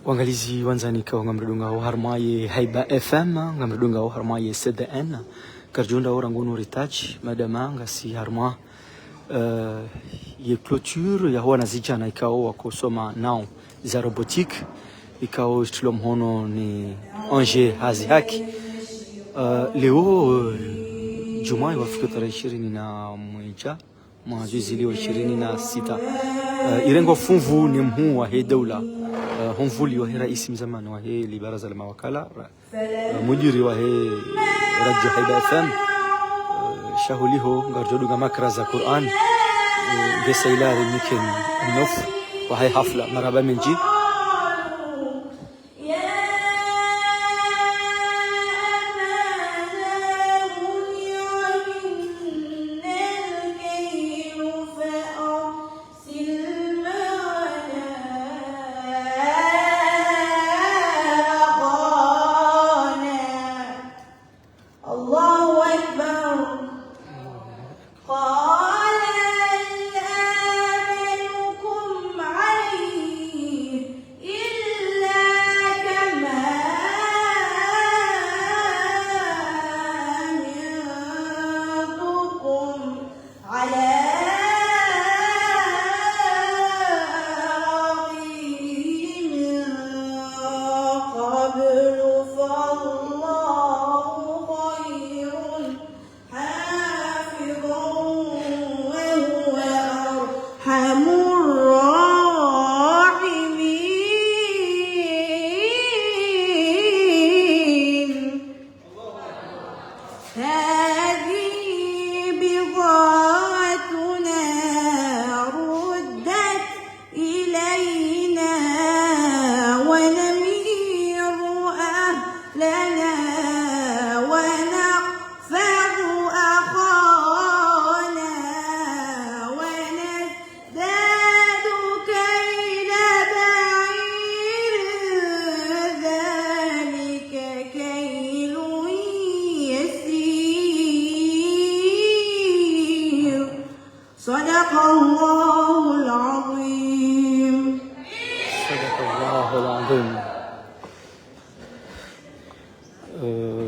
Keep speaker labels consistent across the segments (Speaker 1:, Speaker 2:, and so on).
Speaker 1: Wangalizi wanzani kwa ngamridunga harmaye Haiba FM ngamridunga harmaye CDN karjunda orangunu retouch madama ngasi harma ye clôture ya wana zijana ikao wakosoma nao za robotique ikao tulom hono ni Ange hazi haki leo Jumaa wafika tarehe 21 mwezi leo 26 irengo funvu ni mhuu wa hii dola honvuli wa hii rais mzamani wa hii baraza la mawakala mudiri wa hii radio Haiba FM shahuliho ngarjoduga makra za Qur'an gesailari miken mnof wa hii hafla marhaba menji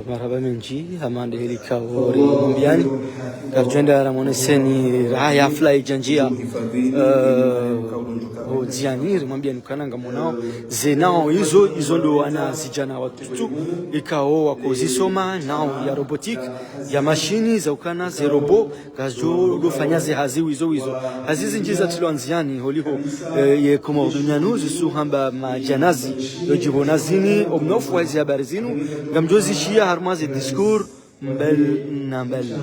Speaker 1: marhaba menji hamande helika wori mbiani karjenda ramone seni raya fly janjia zianir mwambia nukananga monao zenao hizo ndo wana zijana watutu ikao wakozisoma nao ya robotique ya mashini za ukana ze robo kajo do fanyaze haziwi hizo hazizi njiza tilwanziani holiho ye kama dunyanu zisu hamba majanazi yojibonazini omnofu wazi habari zinu ngamjozi shia harmazi discours mbel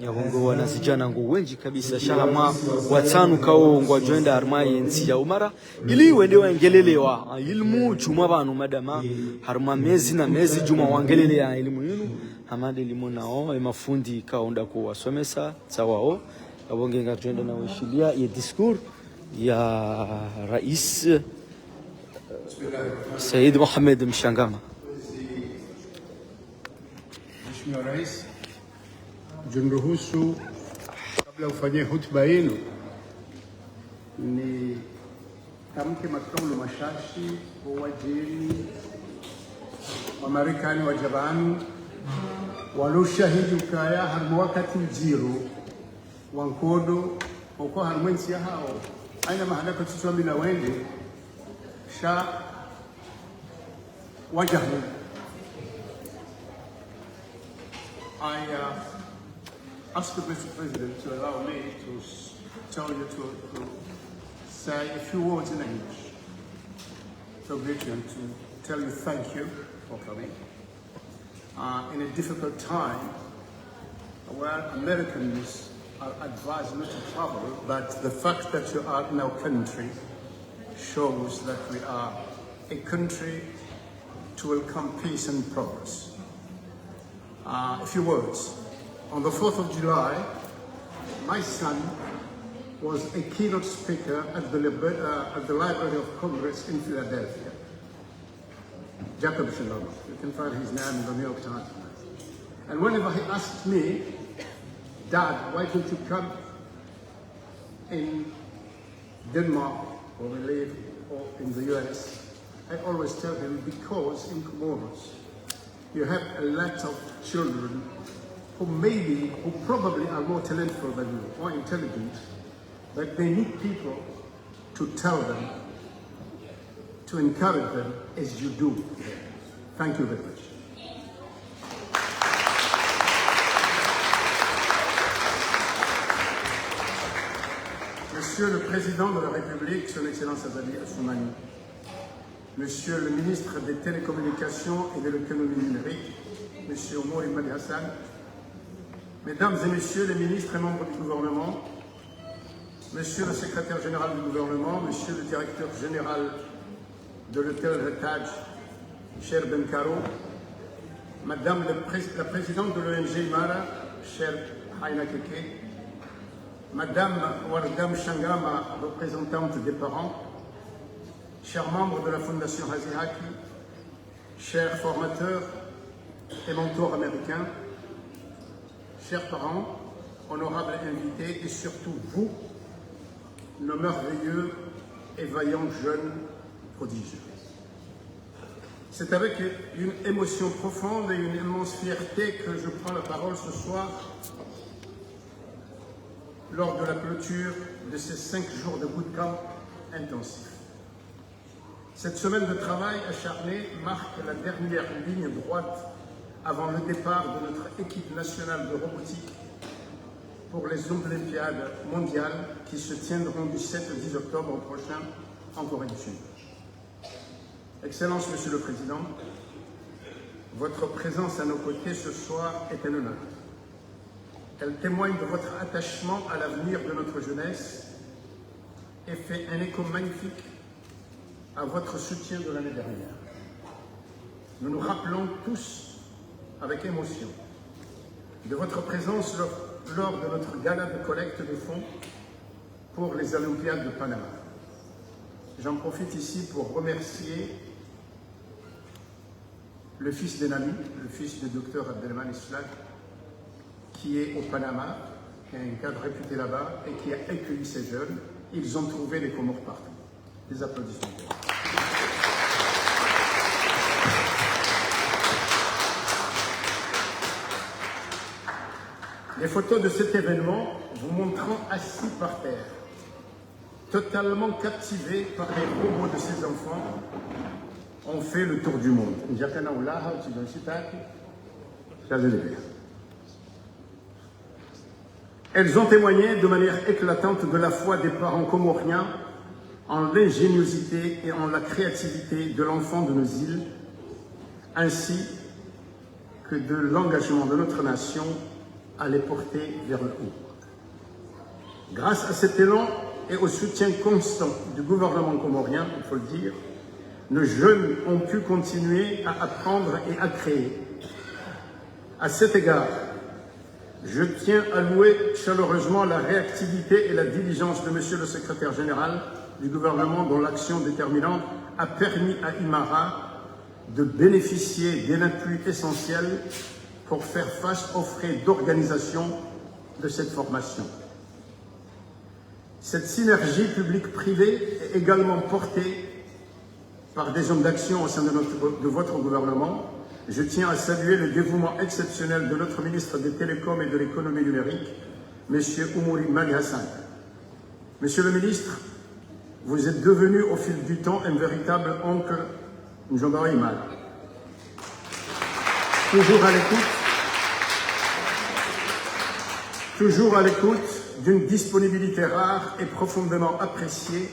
Speaker 1: ya hongo wana zijana ngo wengi kabisa shahama watanu kao ngo joinda harmaye nsi ya umara ili wende wangelelewa ilmu juma banu madama harma mezi na mezi juma wangelelea ilmu yinu hamade elimu nao mafundi kaonda ko wasomesa sawao abonge ngajoinda na wishilia ya discours ya rais Said Mohamed Mshangama.
Speaker 2: Mheshimiwa Rais, juniruhusu kabla ufanyie hotuba yenu ni tamke makaulu mashashi kwa wajeni wa Marekani wa Japani walushahidi ukaya harmu wakati ujiru wankodo uko harmwensi ya hao aina mahalaka tutuwa na wende sha wajahu. I ask the Mr. President to allow me to tell you to say a few words in English to greet you and to tell you thank you for coming. In a difficult time where Americans are advised not to travel, but the fact that you are in our country shows that we are a country to welcome peace and progress. A few words. On the 4th of July, my son was a keynote speaker at the Library of Congress in Philadelphia. Jacob Shillong. You can find his name in the New York Times. And whenever he asked me, Dad, why don't you come in Denmark, where we live, or in the US, I always tell them because in Comoros you have a lot of children who probably are more talented than you, more intelligent, but they need people to tell them, to encourage them as you do. Thank you very much. Monsieur le Président de la République, Son Excellence Azali Assoumani, Monsieur le Ministre des Télécommunications et de l'Économie numérique, Monsieur Oumouri Madi Hassan, Mesdames et Messieurs les ministres et membres du gouvernement, Monsieur le Secrétaire général du gouvernement, Monsieur le Directeur général de l'hôtel Retaj, cher Benkaro, Madame la Présidente de l'ONG Imara, cher Haina Keke, Madame Wardam Shangama, représentante des parents, chers membres de la Fondation Hazihaki, chers formateurs et mentors américains, chers parents, honorables invités et surtout vous, nos merveilleux et vaillants jeunes prodiges. C'est avec une émotion profonde et une immense fierté que je prends la parole ce soir lors de la clôture de ces 5 jours de bootcamp intensif. Cette semaine de travail acharné marque la dernière ligne droite avant le départ de notre équipe nationale de robotique pour les Olympiades mondiales qui se tiendront du 7 au 10 octobre prochain en Corée du Sud. Excellence, Monsieur le Président, votre présence à nos côtés ce soir est un honneur. Elle témoigne de votre attachement à l'avenir de notre jeunesse et fait un écho magnifique à votre soutien de l'année dernière. Nous nous rappelons tous avec émotion de votre présence lors de notre gala de collecte de fonds pour les Olympiades de Panama. J'en profite ici pour remercier le fils d'Enami, le fils du docteur Abdelman Islam, qui est au Panama, qui a un cadre réputé là-bas et qui a accueilli ces jeunes. Ils ont trouvé les Comores partout. Des applaudissements. Les photos de cet événement vous montrant assis par terre, totalement captivés par les robots de ces enfants, ont fait le tour du monde. Elles ont témoigné de manière éclatante de la foi des parents comoriens en l'ingéniosité et en la créativité de l'enfant de nos îles, ainsi que de l'engagement de notre nation à les porter vers le haut. Grâce à cet élan et au soutien constant du gouvernement comorien, il faut le dire, nos jeunes ont pu continuer à apprendre et à créer. À cet égard, je tiens à louer chaleureusement la réactivité et la diligence de Monsieur le Secrétaire général du gouvernement dont l'action déterminante a permis à Imara de bénéficier d'un appui essentiel pour faire face aux frais d'organisation de cette formation. Cette synergie publique-privée est également portée par des hommes d'action au sein de votre gouvernement. Je tiens à saluer le dévouement exceptionnel de notre ministre des Télécoms et de l'Économie numérique, M. Oumouri Madi Hassan. Monsieur le ministre, vous êtes devenu au fil du temps un véritable oncle Njongao Imara. Toujours à l'écoute d'une disponibilité rare et profondément appréciée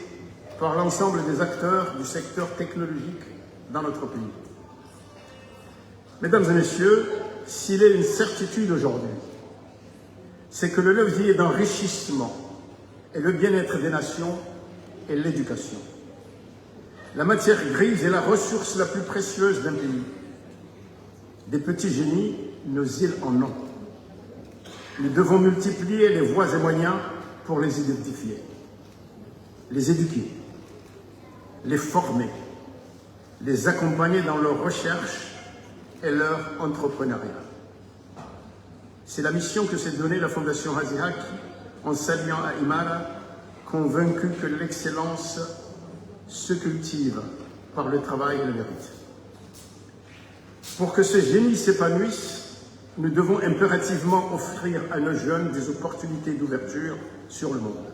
Speaker 2: par l'ensemble des acteurs du secteur technologique dans notre pays. Mesdames et messieurs, s'il est une certitude aujourd'hui, c'est que le levier d'enrichissement et le bien-être des nations est l'éducation. La matière grise est la ressource la plus précieuse d'un pays. Des petits génies, nos îles en ont. Nous devons multiplier les voies et moyens pour les identifier, les éduquer, les former, les accompagner dans leur recherche et leur entrepreneuriat. C'est la mission que s'est donnée la Fondation Hazihaki en saluant à Imara, convaincue que l'excellence se cultive par le travail et le mérite. Pour que ce génie s'épanouisse, nous devons impérativement offrir à nos jeunes des opportunités d'ouverture sur le monde.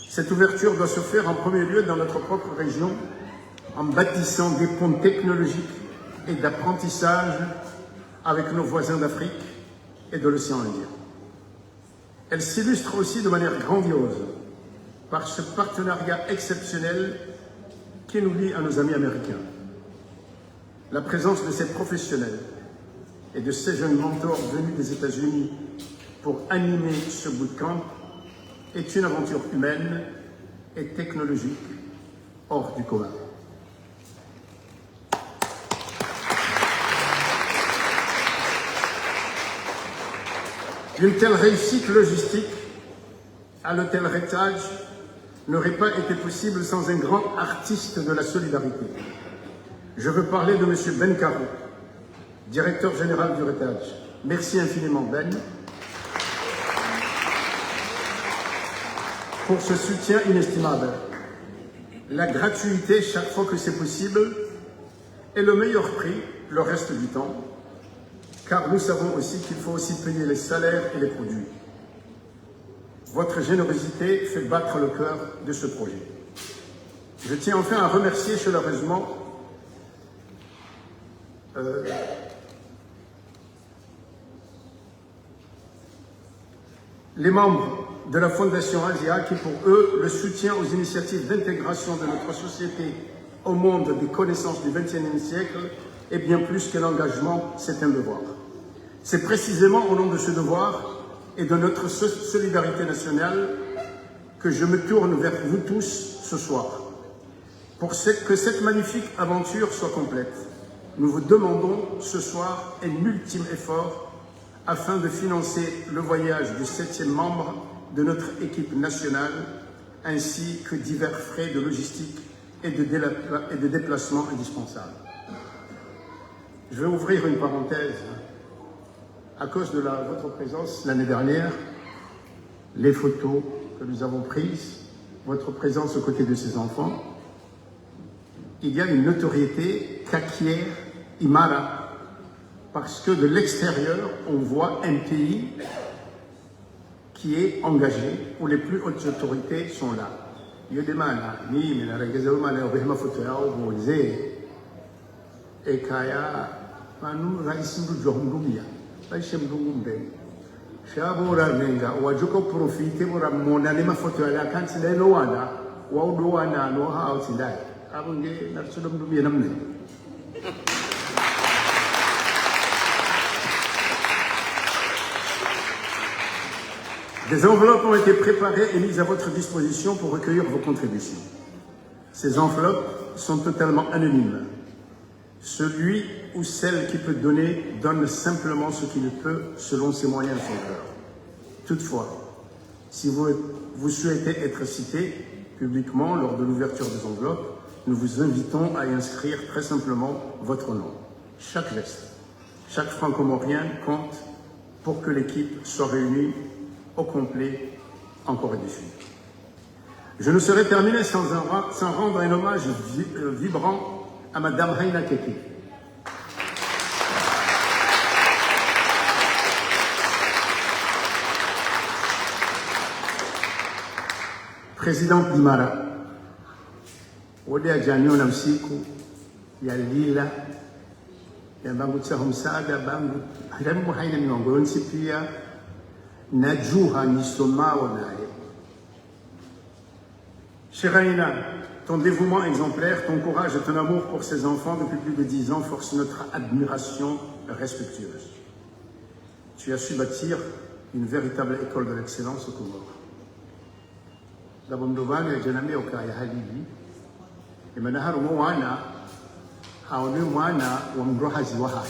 Speaker 2: Cette ouverture doit se faire en premier lieu dans notre propre région, en bâtissant des ponts technologiques et d'apprentissage avec nos voisins d'Afrique et de l'océan Indien. Elle s'illustre aussi de manière grandiose par ce partenariat exceptionnel qui nous lie à nos amis américains. La présence de ces professionnels et de ces jeunes mentors venus des États-Unis pour animer ce bootcamp est une aventure humaine et technologique hors du commun. Une telle réussite logistique à l'hôtel Heritage n'aurait pas été possible sans un grand artiste de la solidarité. Je veux parler de M. Ben Caro, directeur général du Heritage. Merci infiniment Ben pour ce soutien inestimable. La gratuité chaque fois que c'est possible est le meilleur prix le reste du temps, car nous savons aussi qu'il faut aussi payer les salaires et les produits. Votre générosité fait battre le cœur de ce projet. Je tiens enfin à remercier chaleureusement les membres de la Fondation Asia qui, pour eux, le soutien aux initiatives d'intégration de notre société au monde des connaissances du XXIe siècle est bien plus qu'un engagement, c'est un devoir. C'est précisément au nom de ce devoir et de notre solidarité nationale que je me tourne vers vous tous ce soir. Pour que cette magnifique aventure soit complète, nous vous demandons ce soir un ultime effort afin de financer le voyage du 7e membre de notre équipe nationale, ainsi que divers frais de logistique et de déplacement indispensables. Je vais ouvrir une parenthèse. À cause de votre présence l'année dernière, les photos que nous avons prises, votre présence aux côtés de ces enfants, il y a une notoriété qu'acquiert Imara, parce que de l'extérieur, on voit un pays qui est engagé, où les plus hautes autorités sont là. Il y a des malades, ni mais la photo et kaya manu raisindu jongumia. Shabora nenga wajuko profite bora mona ne mafoto ya kanti le no wana wa udo wana no ha outindai abunge na tsudum dum yenamne. Des enveloppes ont été préparées et mises à votre disposition pour recueillir vos contributions. Ces enveloppes sont totalement anonymes. Celui ou celle qui peut donner donne simplement ce qu'il peut selon ses moyens et son cœur. Toutefois, si vous souhaitez être cité publiquement lors de l'ouverture des enveloppes, nous vous invitons à y inscrire très simplement votre nom. Chaque geste, chaque franco-comorien compte pour que l'équipe soit réunie au complet en Corée du Sud. Je ne saurais terminer sans rendre un hommage vibrant à Madame Heina Keke. Présidente d'Imara, wode ajaniona usiku ya lila ya bangu tsaho msaada bangu halamu haina miongo yonsi pia najuha nisomao naye. Chère Heina, ton dévouement exemplaire, ton courage et ton amour pour ces enfants depuis plus de 10 ans forcent notre admiration respectueuse. Tu as su bâtir une véritable école de l'excellence au Comores. Dabondovani ya janami okaya halibi imanaharu mwana haone mwana wa mrohazi wa haya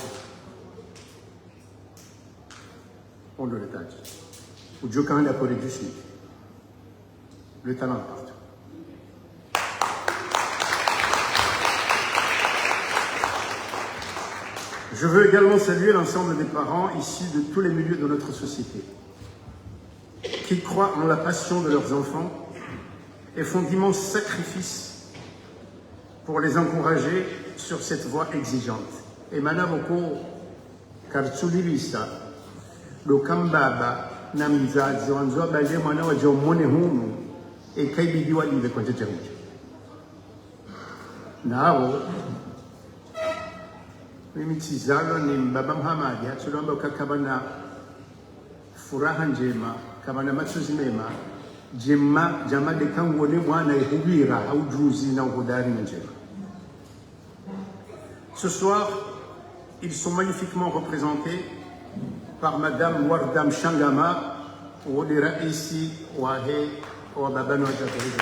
Speaker 2: on le Heritage ujoka la Corée du Sud, le talent partout. Je veux également saluer l'ensemble des parents issus de tous les milieux de notre société qui croient en la passion de leurs enfants et font d'immenses sacrifices pour les encourager sur cette voie exigeante. Et maintenant, Kartsulivisa, le Kambaba, Namzazi, Wanzo, Baje, Manawa, Jomone Hunu, et Kaibidiwa, il est content. Now, mimi tizalo ni Baba Muhammad ya tulomba kakabana furaha njema kabana machozi mema jama de kangone mwana ihubira aujuzi na uhodari njema. Ce soir, ils sont magnifiquement représentés par Madame Wardam Shangama, Wodera ici, Wahe, Wababano Jatari.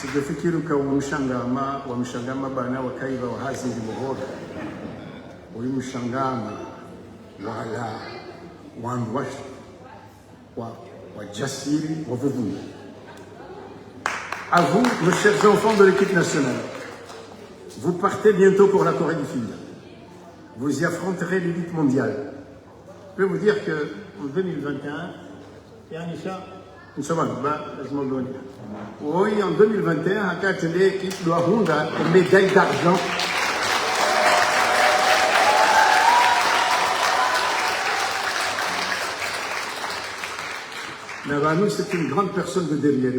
Speaker 2: Sijafikiri kwa wamshangama bana wakaiva wahazi ndimohora ulimshangama wala wandu wajasiri wavuvu. À vous, nos chers enfants de l'équipe nationale, vous partez bientôt pour la Corée du Sud. Vous y affronterez l'élite mondiale. Je peux vous dire que en 2021, une seconde, oui, en 2021, à Katele, qui doit rendre une médaille d'argent. Navanou, c'est une grande personne de derrière.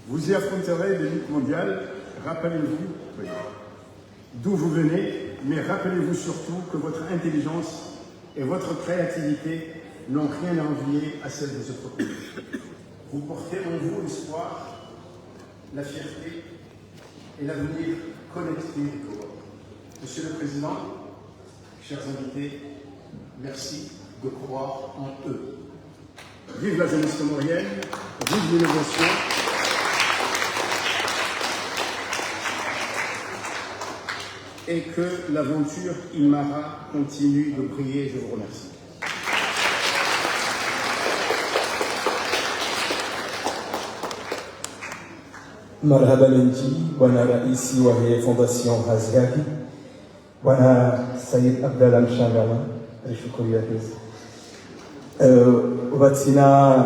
Speaker 2: Vous y affronterez l'élite mondiale. Rappelez-vous d'où vous venez, mais rappelez-vous surtout que votre intelligence et votre créativité n'ont rien à envier à celle de ce pays. Vous portez en vous l'espoir, la fierté et l'avenir connecté du Congo. Monsieur le Président, chers invités, merci de croire en eux. Vive la jeunesse comorienne, vive l'innovation. Et que l'aventure Imara continue de briller. Je vous remercie.
Speaker 3: Marhaba Lenji, Bwana Raisi wa Fondation Haziaki, Bwana Said Abdallah Mshangama, alishukuriwa hizi. Ubatsina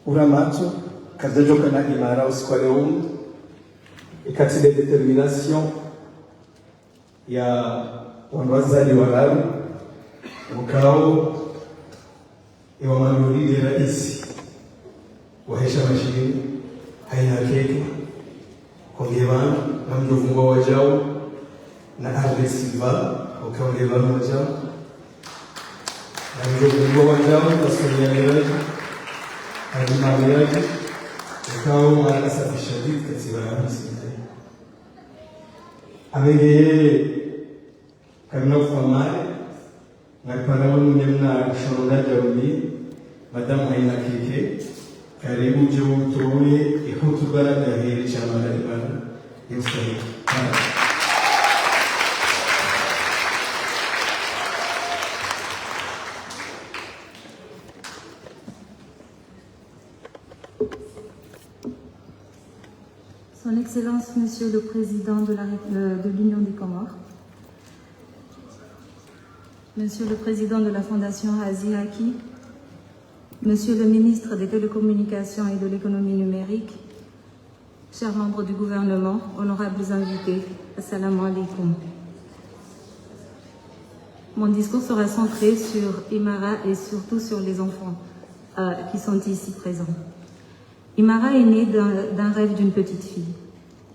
Speaker 3: uramacho, kazajoka na Imara usikwaleum, ikatile determination, ya wanwazali walawi mkao ya wamanuridi raisi wahesha mashini haina keki kongevana na mjovungo wajao na Arle Silva ukongevana wajao na mjovungo wajao tasumia miraji hazima miraji mkao maanasa fishadid katika hamisi Amegeye karno famare na paramu nyemna shonda jawli madam aina kike karibu juu tuone ihutuba na hili chama la ibada yusai.
Speaker 4: Son Excellence, Monsieur le Président de l'Union des Comores, Monsieur le Président de la Fondation Haziaki, Monsieur le Ministre des Télécommunications et de l'Économie numérique, chers membres du gouvernement, honorables invités, Assalamu alaikum. Mon discours sera centré sur Imara et surtout sur les enfants qui sont ici présents. Imara est née d'un rêve d'une petite fille,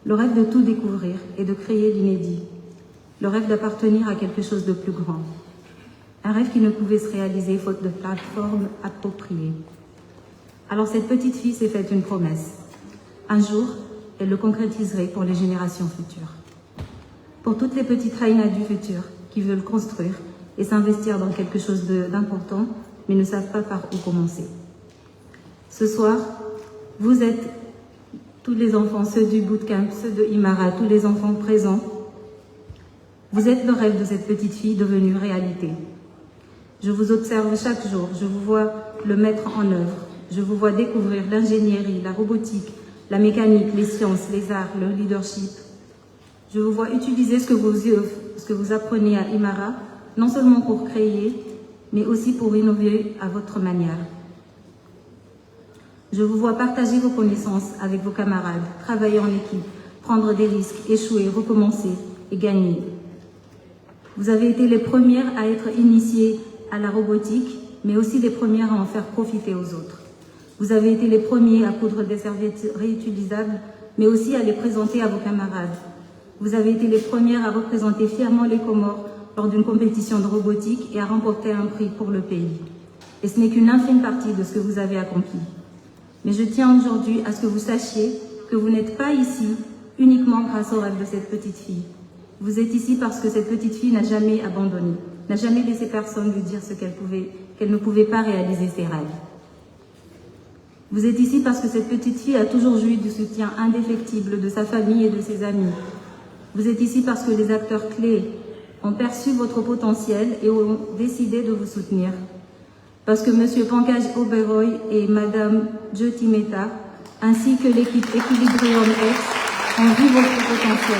Speaker 4: le rêve de tout découvrir et de créer l'inédit, le rêve d'appartenir à quelque chose de plus grand, un rêve qui ne pouvait se réaliser faute de plateformes appropriées. Alors cette petite fille s'est faite une promesse. Un jour, elle le concrétiserait pour les générations futures. Pour toutes les petites Raïnas du futur qui veulent construire et s'investir dans quelque chose d'important, mais ne savent pas par où commencer. Ce soir, vous êtes tous les enfants, ceux du bootcamp, ceux de Imara, tous les enfants présents. Vous êtes le rêve de cette petite fille devenue réalité. Je vous observe chaque jour, je vous vois le mettre en œuvre. Je vous vois découvrir l'ingénierie, la robotique, la mécanique, les sciences, les arts, le leadership. Je vous vois utiliser ce que vos yeux ce que vous apprenez à Imara, non seulement pour créer, mais aussi pour innover à votre manière. Je vous vois partager vos connaissances avec vos camarades, travailler en équipe, prendre des risques, échouer, recommencer et gagner. Vous avez été les premières à être initiées à la robotique, mais aussi les premières à en faire profiter aux autres. Vous avez été les premiers à coudre des serviettes réutilisables, mais aussi à les présenter à vos camarades. Vous avez été les premières à représenter fièrement les Comores lors d'une compétition de robotique et à remporter un prix pour le pays. Et ce n'est qu'une infime partie de ce que vous avez accompli. Mais je tiens aujourd'hui à ce que vous sachiez que vous n'êtes pas ici uniquement grâce au rêve de cette petite fille. Vous êtes ici parce que cette petite fille n'a jamais abandonné, n'a jamais laissé personne lui dire qu'elle ne pouvait pas réaliser ses rêves. Vous êtes ici parce que cette petite fille a toujours joui du soutien indéfectible de sa famille et de ses amis. Vous êtes ici parce que les acteurs clés ont perçu votre potentiel et ont décidé de vous soutenir. Parce que M. Pankaj Oberoi et Mme Jyoti Mehta, ainsi que l'équipe Equilibrium X, ont vu votre potentiel.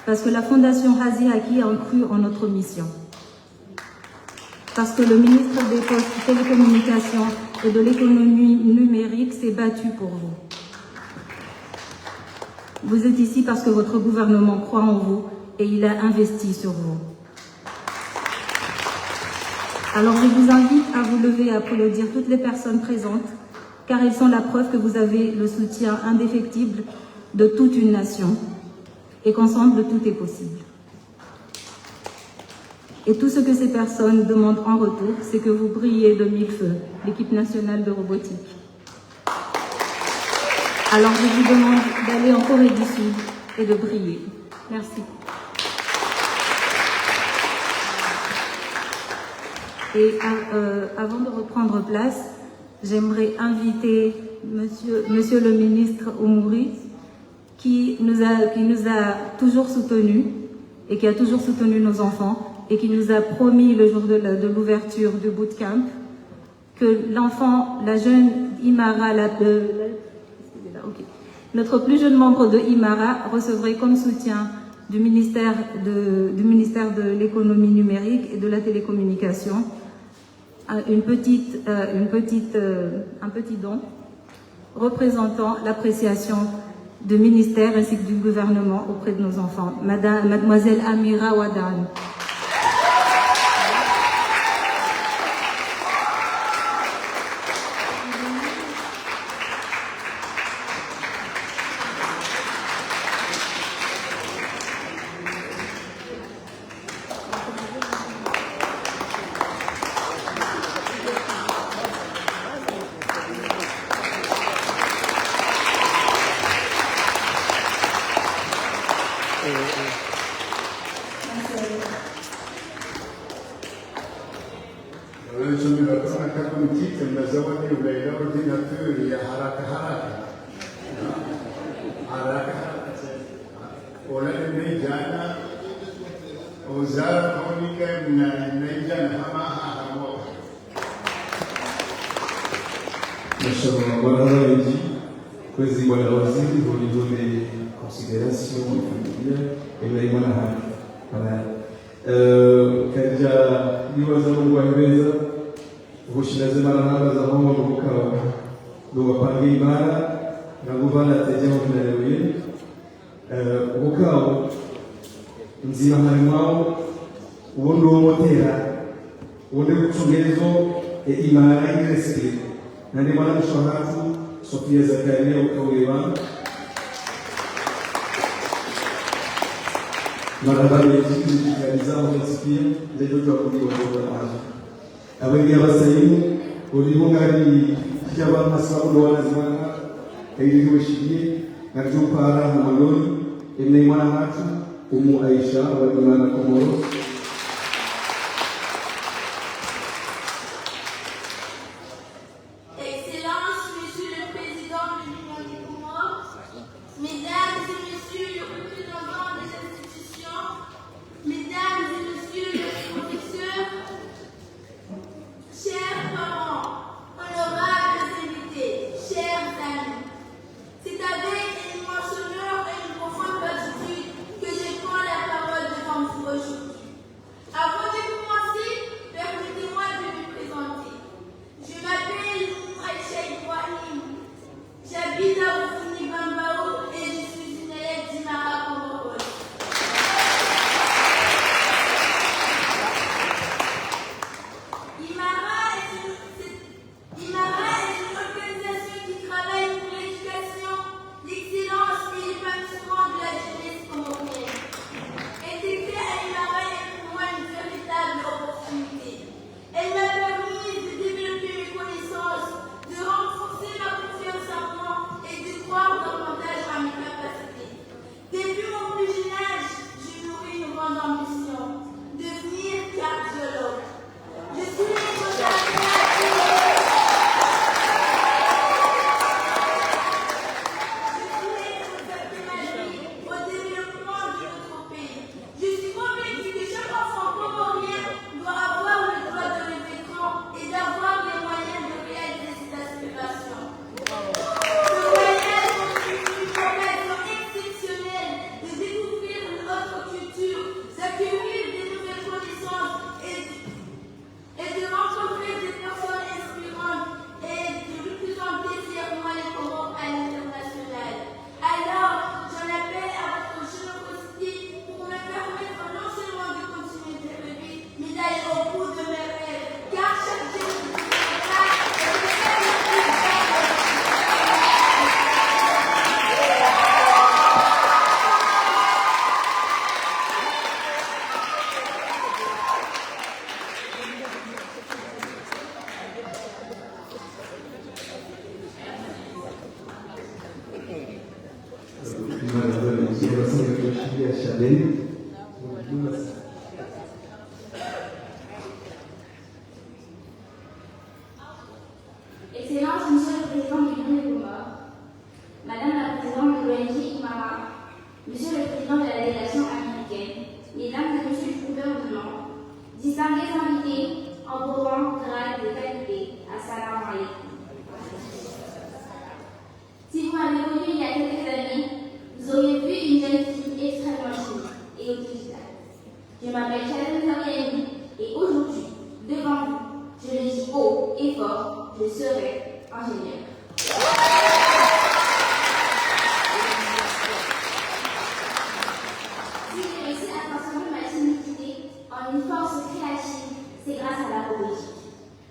Speaker 4: Parce que la Fondation Razi Haki a cru en notre mission. Parce que le ministre des Postes, Télécommunications et de l'économie numérique s'est battu pour vous. Vous êtes ici parce que votre gouvernement croit en vous et il a investi sur vous. Alors je vous invite à vous lever et à applaudir toutes les personnes présentes, car elles sont la preuve que vous avez le soutien indéfectible de toute une nation et qu'ensemble tout est possible. Et tout ce que ces personnes demandent en retour, c'est que vous brillez de mille feux, l'équipe nationale de robotique. Alors je vous demande d'aller en Corée du Sud et de briller. Merci. Et avant de reprendre place, j'aimerais inviter monsieur le ministre Oumouri, qui nous a toujours soutenus et qui a toujours soutenu nos enfants et qui nous a promis le jour de l'ouverture du bootcamp que l'enfant, la jeune Imara, notre plus jeune membre de Imara recevrait comme soutien du ministère de l'économie numérique et de la télécommunication un petit don représentant l'appréciation du ministère ainsi que du gouvernement auprès de nos enfants. Mademoiselle Amira Wadan.
Speaker 5: C'est avec un immense honneur et une
Speaker 3: Jane.
Speaker 5: Excellence, Monsieur le Président du Bureau des Comores, Madame la Présidente de l'ONG IMARA, Monsieur le Président de la délégation américaine, Mesdames et Messieurs le gouvernement, distingués invités en vos rangs, grades et qualités, assalamu alaikum. Si vous m'avez connu il y a quelques années, vous auriez vu une jeune fille extrêmement timide et autodidacte. Je m'appelle Shaden Zariani et aujourd'hui, devant vous, je le dis haut et fort, je serai ingénieur. Si j'ai réussi à transformer ma timidité en une force créative, c'est grâce à la robotique.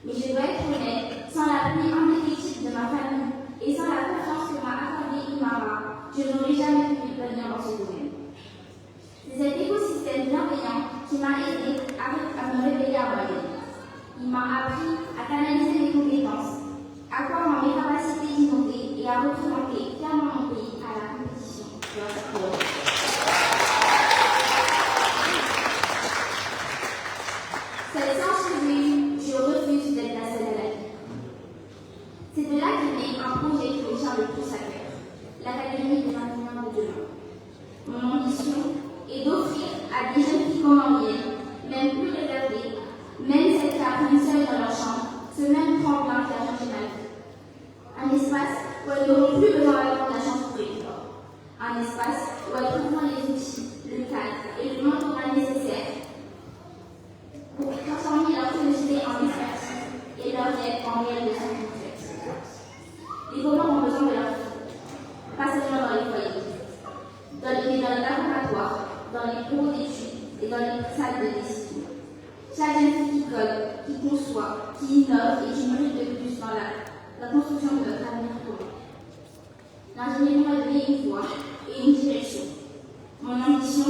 Speaker 5: Mais je dois être honnête, sans l'appui indéfectible de ma famille et sans la confiance que m'a accordée Imara, je n'aurais jamais pu venir dans ce domaine. C'est cet écosystème bienveillant qui m'a aidé à me révéler à moi-même. Il m'a appris à canaliser mes compétences, à croire en mes capacités d'innover et à représenter fièrement mon pays à la compétition. Cette science réunie, je refuse d'être la seule à la vie. C'est de là qu'est né un projet qui me tient le plus à cœur, l'Académie des ingénieurs de demain. Mon ambition est d'offrir à des jeunes filles comoriennes, même plus réservées, même celles qui apprennent seules dans leur chambre, ce même tremplin qui a changé ma vie. Un espace où elles n'auront plus besoin d'attendre la chance pour l'effort. Un espace où elles trouveront les outils, le cadre et le mentorat nécessaires pour transformer leur curiosité en expertise et leur aide en réelle leçon concrète. Les Comores ont besoin de leur vie, pas seulement dans les foyers, dans les laboratoires, dans les bureaux d'études et dans les salles de décision. Chaque jeune fille qui code, qui conçoit, qui innove et qui mérite de plus dans la construction de notre avenir commun. L'ingénierie m'a donné une voie et une direction. Mon ambition,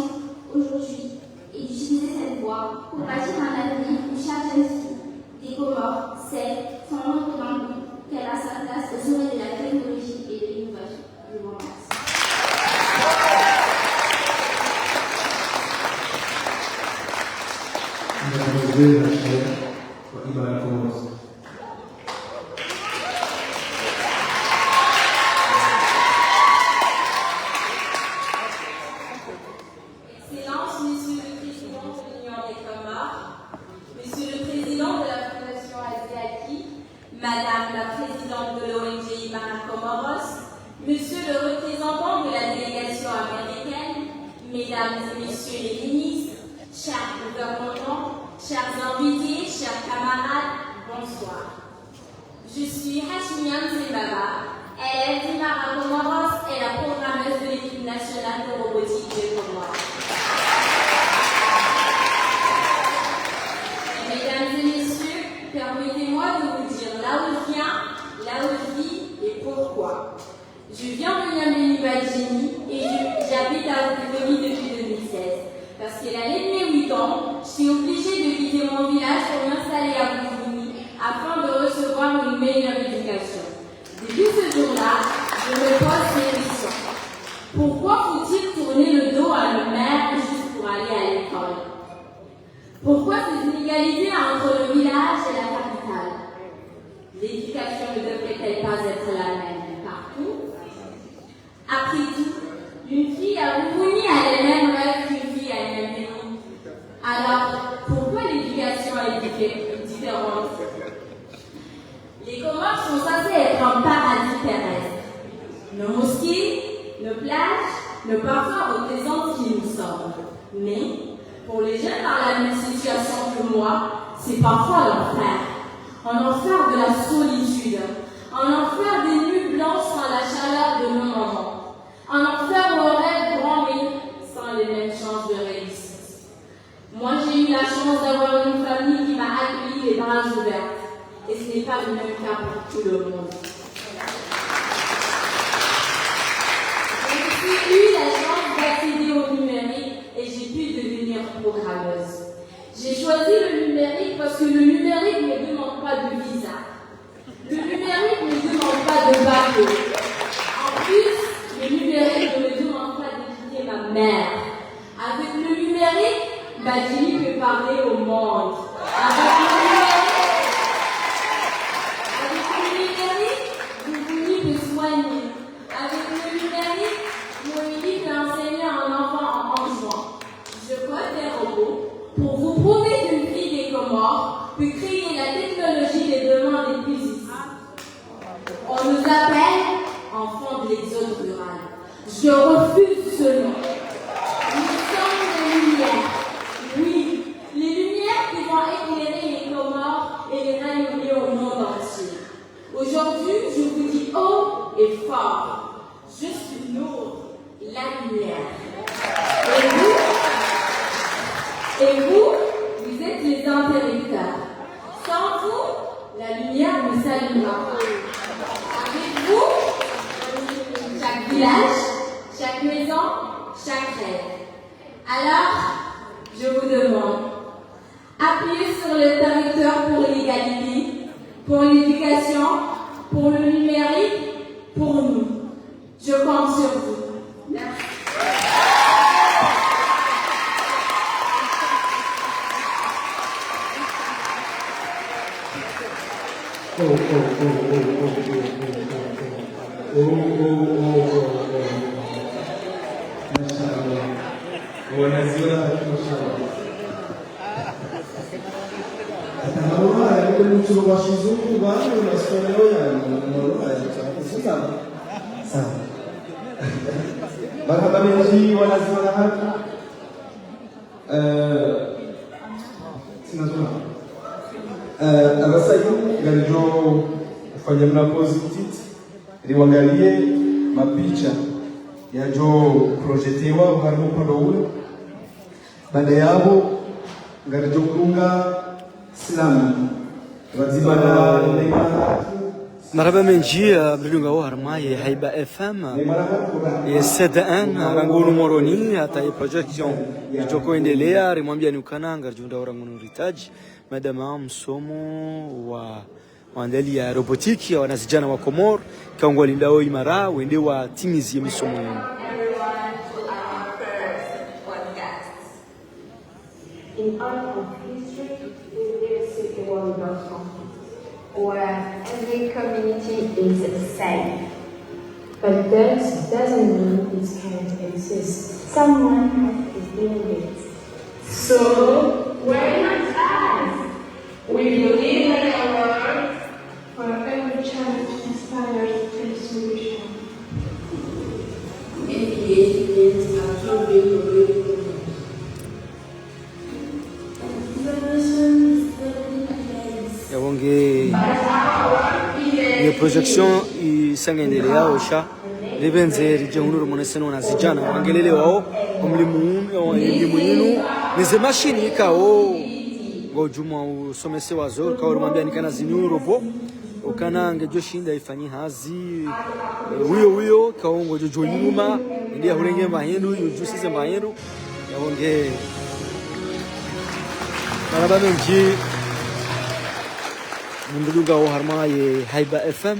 Speaker 5: aujourd'hui, est d'utiliser cette voie pour bâtir un avenir où chaque jeune fille des Comores sait, sans manque d'envie, qu'elle a sa place au sommet de la technologie et de l'innovation. Je vous remercie.
Speaker 6: Excellence, Monsieur le Président de l'Union des Comores, Monsieur le Président de la Fondation Asiatique, Madame la Présidente de l'ONG Imara Comoros, Monsieur le représentant de la délégation américaine, Mesdames et Messieurs les ministres, chers gouvernements, chers invités, chers camarades, bonsoir. Je suis Hashimian Zembaba, élève d'Imara Comoros et la programmeuse de l'équipe nationale de robotique des Comores. Mesdames et messieurs, permettez-moi de vous dire là où je viens, là où je vis et pourquoi. Je viens de Niamey-Nibadjini et j'habite à Oukoumi depuis 2016. Parce qu'à l'année de mes 8 ans, je suis obligée de quitter mon village pour m'installer à Oukoumi afin de recevoir une meilleure éducation. Depuis ce jour-là, je me pose ces questions. Pourquoi faut-il tourner le dos à nos mères juste pour aller à l'école? Pourquoi ces inégalités entre le village et la capitale? L'éducation ne devrait-elle pas être la même partout? Après tout, une fille à Oukoumi a les mêmes rêves qu'une fille à Niamey. Alors, pourquoi l'éducation est différente? Les Comores sont censés être un paradis terrestre. Nos mosquées, nos plages, nos parfums représentent qui nous sommes. Mais, pour les jeunes dans la même situation que moi, c'est parfois l'enfer. Un enfer de la solitude. Un enfer des nuits blanches sans la chaleur de nos mamans. Un enfer où on rêve grand mais sans les mêmes chances de réussite. Moi, j'ai eu la chance d'avoir une famille qui m'a accueilli les bras ouverts. Et ce n'est pas le même cas pour tout le monde. J'ai aussi eu la chance d'accéder au numérique et j'ai pu devenir programmeuse. J'ai choisi le numérique parce que le numérique ne demande pas de visa. Le numérique ne demande pas de bateau. En plus, le numérique ne me demande pas de quitter ma mère. famille. Avec le numérique, Moïse peut enseigner à un enfant en jouant. Je code des robots pour vous prouver qu'une fille des Comores peut créer la technologie des demandes les plus ici. On nous appelle enfants de l'exode rural. Je refuse ce nom. Nous sommes les lumières. Oui, les lumières qui vont éclairer les Comores et les rayonner au monde entier. Aujourd'hui, je vous dis haut et fort, je suis Nour, la lumière. Et vous êtes les interrupteurs. Sans vous, la lumière ne s'allumera pas. Avec vous, chaque village, chaque maison, chaque rêve. Alors, je vous demande, appuyez sur le interrupteur pour l'égalité, pour l'éducation, pour le numérique, pour nous. Je compte sur vous. Merci.
Speaker 3: Marhaba menji wanaziona hapa. Sinazuna. Abasayu galijo kufanya mnapozi titi liwangalie mapicha yajo projetewa uharimo pando ule. Baada yabo galijo kunga silamu waziba na neema.
Speaker 1: مرحبا من جي بلونغا وهرما هيبة اف ام سدان رانغونو موروني hata projection ijoko endelea rimwambia ni ukananga junda orangono ritaji madama msomo wa maandali ya robotiki ya wanasijana wa Komor kaongwa lindao imara wende wa timizi ya misomo yenu.
Speaker 7: In all of history, there is a world where every community is safe. But that doesn't mean it can't exist. Someone has to build it. So, why not us? We believe in a world where every child inspires a solution.
Speaker 1: Yawonge ni projection isangendelea osha libenze rijenguru moneseno na zijana wangelele wao omlimu yinu nize machine ikao ngojuma usomese wazo kwa rumambia nikana zinu robo ukana ngejoshinda ifanyi hazi huyo kaongo jojo nyuma ndia hulenge mahendu yujusize mahendu yawonge maraba menji Munduluga o harma ye Haiba FM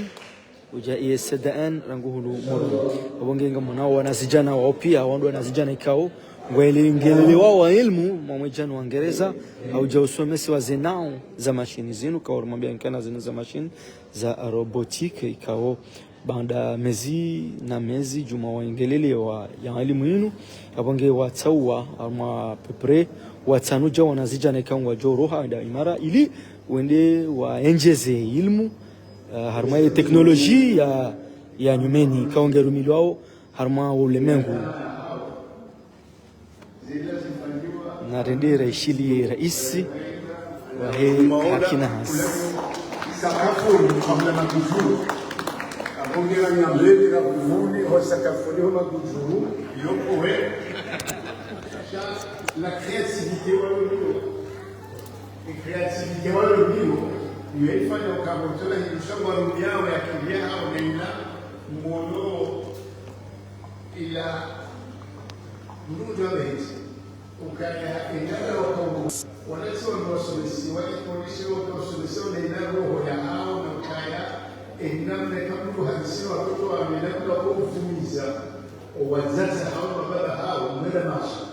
Speaker 1: uja ye SDN ranguhulu moro wabongenga mwana wanasijana wao pia wandu wanasijana ikao ngwelele wao wa ilmu mwamejana wa Ngereza auja usomesi wa zenao za mashini zinu kwa urumambia nkana zinu za mashini za robotike ikao banda mezi juma wa ngelele wa ya elimu yinu wabonge watawa ama pepre watanuja wanasijana ikao wajo roha da imara ili wende waenjeze ilmu harma ya teknoloji ya nyumeni kaongerumilwao harma ulemengu na rendera ishili raisi wa he hakina hasi
Speaker 2: sakafuni kabla makujuru abongera nyambele na kuvuni ho sakafuni ho makujuru yoko we la créativité wa leo et créativité wa leo ni ifanya ukabotola hishangwa rudiao ya kilia au nenda muono ila ndugu wabeti ukaya endala wakongo wanati wanaosomesi wale polisi wanaosomesi wanaenda roho ya hao na ukaya endamne kabulu hadisi watoto wamenakula kwa kufumiza wazazi hao mababa hao mwenda maso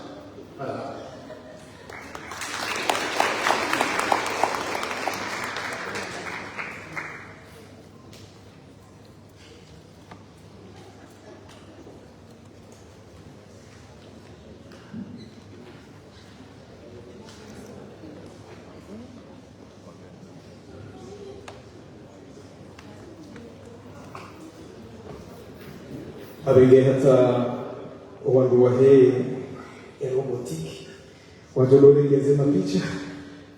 Speaker 3: abenge hata wandu wahe robotique wajololengeze mapicha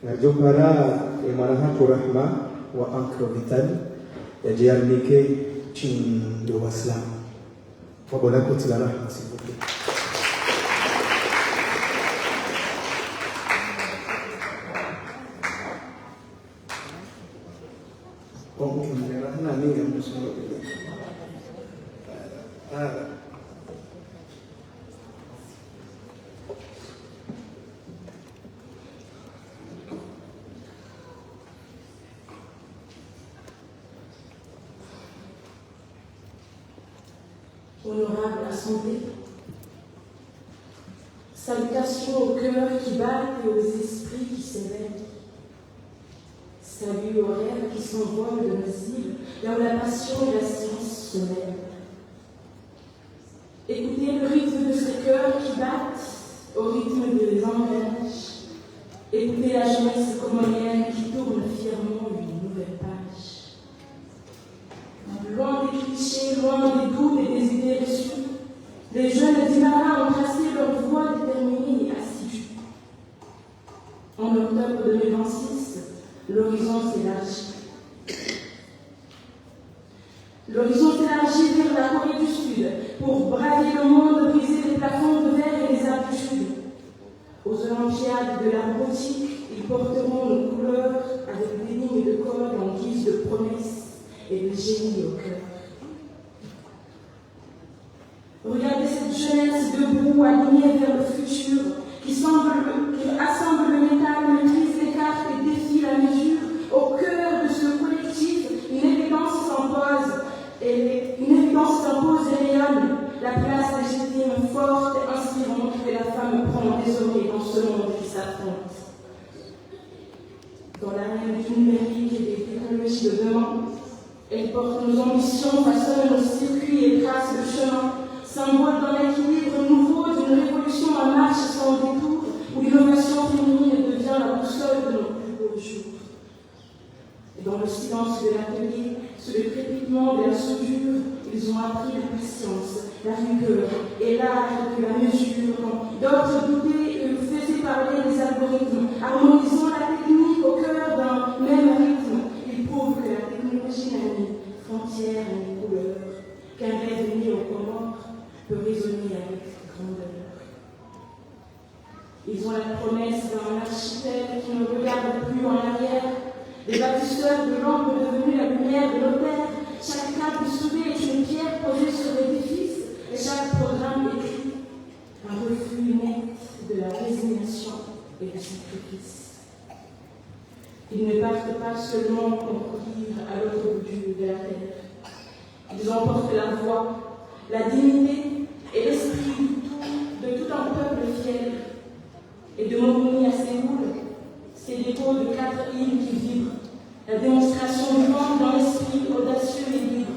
Speaker 3: na jokara emarahatu rahma wa Ankro Vital yajiarnike chindo waslam wabona kutila rahma sivuke
Speaker 7: Honorable Assemblée, salutations aux cœurs qui battent et aux esprits qui s'éveillent. Salut aux rêves qui s'envolent de nos îles, là où la passion et la science se mêlent. Écoutez le rythme de ces cœurs qui battent au rythme des engrenages. Écoutez la jeunesse comorienne qui tourne fièrement une nouvelle page. Loin des clichés, loin des doutes et des idées reçues, les jeunes d'Imara ont tracé leur voie déterminée et assidue. En octobre 2026, l'horizon s'élargit. L'horizon s'élargit vers la Corée du Sud pour braver le monde, briser les plafonds de verre et les altitudes. Aux Olympiades de la robotique, ils porteront nos couleurs avec des lignes de code en guise de promesses et de génie au cœur. Regardez cette jeunesse debout, alignée vers le futur, qui assemble le métal, maîtrise les cartes et défie la mesure. Au cœur de ce collectif, une évidence s'impose et rayonne. La place légitime, forte et inspirante que la femme prend désormais dans ce monde qui s'affronte. Dans l'arène du numérique et des technologies de demain, elle porte nos ambitions, façonne nos circuits et trace le chemin, symbole d'un équilibre nouveau, d'une révolution en marche sans détour, où l'innovation féminine devient la boussole de nos plus beaux jours. Et dans le silence de l'atelier, sous le crépitement de la soudure, ils ont appris la patience, la rigueur et l'art de la mesure. Quand d'autres doutaient et faisaient parler des algorithmes, harmonisant la technique au cœur d'un même rythme, ils prouvent que la technologie n'a ni frontières ni couleurs, qu'un rêve né aux Comores peut résonner avec grandeur. Ils ont la promesse d'un archipel qui ne regarde plus en arrière, des bâtisseurs de l'ombre devenus la lumière de nos terres. Chaque câble soudé est une pierre posée sur l'édifice et chaque programme écrit un refus net de la résignation et du sacrifice. Ils ne partent pas seulement concourir à l'autre bout de la terre. Ils emportent la voix, la dignité et l'esprit de tout un peuple fier. Et de Moroni à Séoul, c'est l'écho de 4 îles qui vibrent, la démonstration vivante d'un esprit audacieux et libre.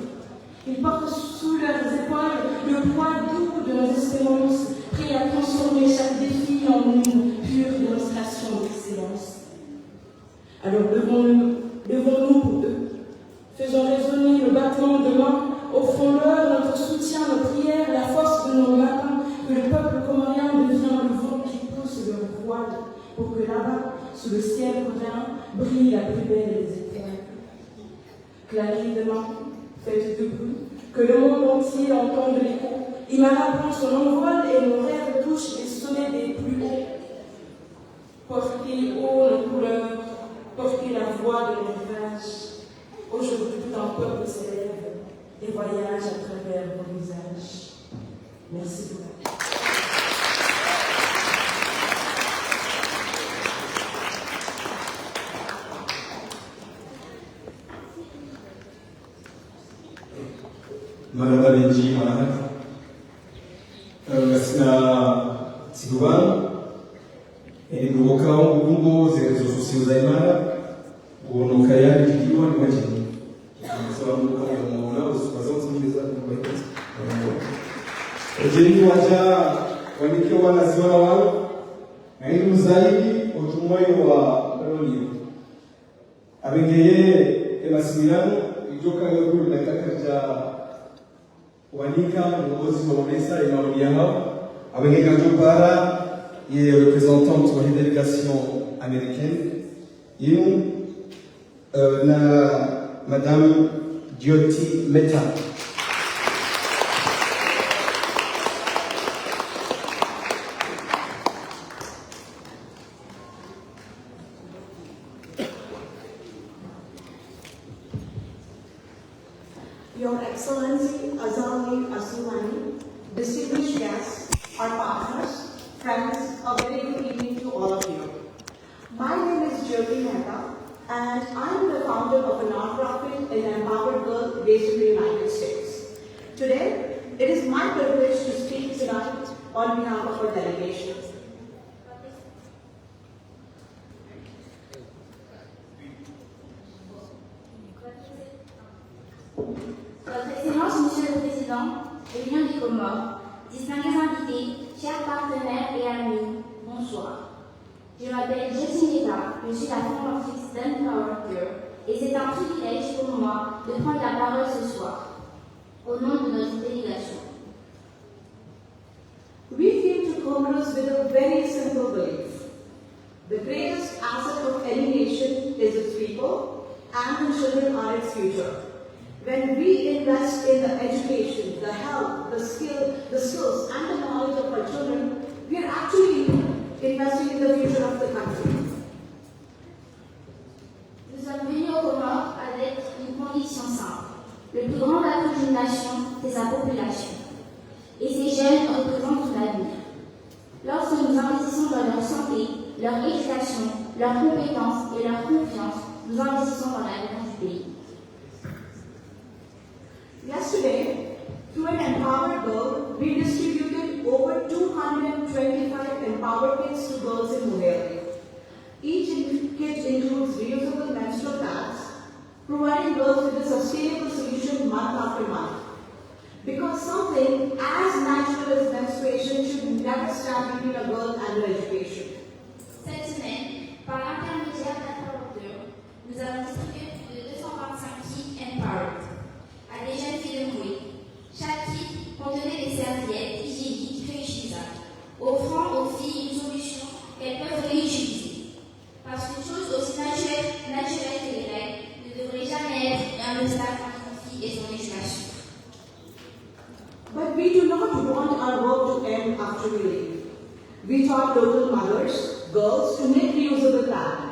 Speaker 7: Ils portent sous leurs épaules le poids doux de nos espérances, prêts à transformer chaque défi en une pure démonstration d'excellence. Alors levons-nous pour eux, faisons résonner le battement de main, offrons-leur notre soutien, nos prières, la force de nos matins, que le peuple comorien devienne le vent qui pousse leur voile, pour que là-bas, sous le ciel coréen, brille la plus belle des étoiles. Clarisse demain, faites de bruit, que le monde entier entende l'écho. Imara prend son envol et nos rêves touchent les sommets des plus hauts. Portez haut nos couleurs, portez la voix de nos rivages. Aujourd'hui, tout un peuple s'élève et voyage à travers vos visages. Merci beaucoup.
Speaker 3: Maraba Benji Mahat Gasina Sigubano e provocava un rumbo se reso su Zaimara con Kayari Kiwa ni majini sababu kama unaona usipasao kusikiliza kwa jeni waja wanikiwa wanaziona wao na hili zaidi utumoyo wa Rolio abengeye emasimilano ijoka ngakuru na kakaja Wanika, uongozi wa UNESA et maoni yao, avec un para et représentante de la délégation américaine, Madame Jyoti Mehta.
Speaker 8: Your Excellency Azali Assoumani, distinguished guests, our partners, friends, a very good evening to all of you. My name is Jyoti Mehta, and I am the founder of a nonprofit and empowered girl based in the United States. Today, it is my privilege to speak tonight on behalf of our delegation.
Speaker 5: Votre Excellence, Monsieur le Président, Réunion des Comores, distingués invités, chers partenaires et amis, bonsoir. Je m'appelle Jyoti Mehta, je suis la fondatrice d'Empower Girl et c'est un privilège pour moi de prendre la parole ce soir, au nom de notre délégation.
Speaker 8: We came to Comoros with a very simple belief. The greatest asset of any nation is its people, and the children are its future. When we invest in the education, the health, the skills, and the knowledge of our children, we are actually investing in the future of the country.
Speaker 5: Nous sommes venus aux Comores avec une condition simple. Le plus grand atout d'une nation, c'est sa population. Et ces jeunes représentent l'avenir. Lorsque nous investissons dans leur santé, leur éducation, leurs compétences et leur confiance, nous investissons dans l'avenir du pays.
Speaker 8: Yesterday, through an Empowered Girl, we distributed over 225 Empowered Kits to girls in Moheli. Each kit includes reusable menstrual pads, providing girls with a sustainable solution month after month. Because something as natural as menstruation should never stand between a girl and her education.
Speaker 5: Cette semaine, par l'intermédiaire d'Empowered Girl, nous avons distribué plus de 225 kits Empowered à des jeunes filles de Moué. Chaque kit contenait des serviettes hygiéniques réutilisables, offrant aux filles une solution qu'elles peuvent réutiliser. Parce qu'une chose aussi naturelle que les règles ne devrait jamais être un obstacle entre une fille et son éducation.
Speaker 8: But we do not want our work to end after we leave. We taught local mothers, girls, to make reusable pads,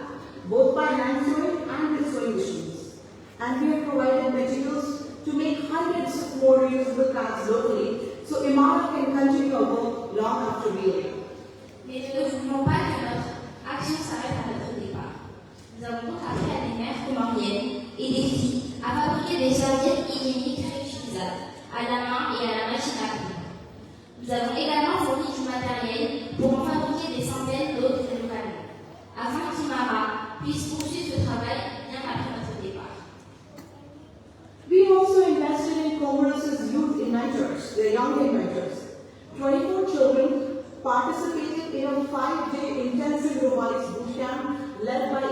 Speaker 8: both by hand sewing and with sewing machines. And we have provided materials to make hundreds more reusable pads locally, so Imara can continue our work long after we leave.
Speaker 5: Mais nous ne voulons pas que notre action s'arrête à notre départ. Nous avons donc appris à des mères comoriennes et des filles à fabriquer des serviettes hygiéniques réutilisables à la main et à la machine à coudre. Nous avons également fourni du matériel pour en fabriquer des centaines d'autres localement, afin qu'Imara puisse poursuivre ce travail bien après notre départ.
Speaker 8: We also invested in Comoros' youth inventors, their young inventors. 24 children participated in a 5-day intensive robotics bootcamp led by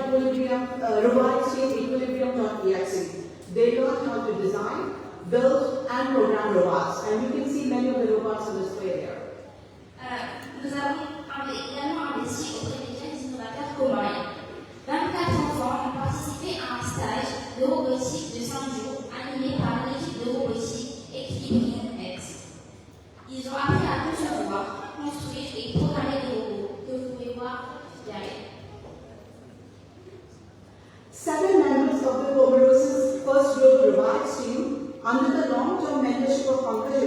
Speaker 8: robotics team Equilibrium.exe. They learned how to design, build and program robots, and you can see many of the robots on display there.
Speaker 5: Nous avons également investi auprès des jeunes innovateurs comoriens. 24 enfants ont participé à un stage de robotique de 5 jours animé par l'équipe de robotique Equilibrium.exe. Ils ont appris à concevoir, construire et programmer des robots que vous pouvez voir derrière.
Speaker 8: 7 members of the Comoros' first global robotics team, under the long-term mentorship of Pankaj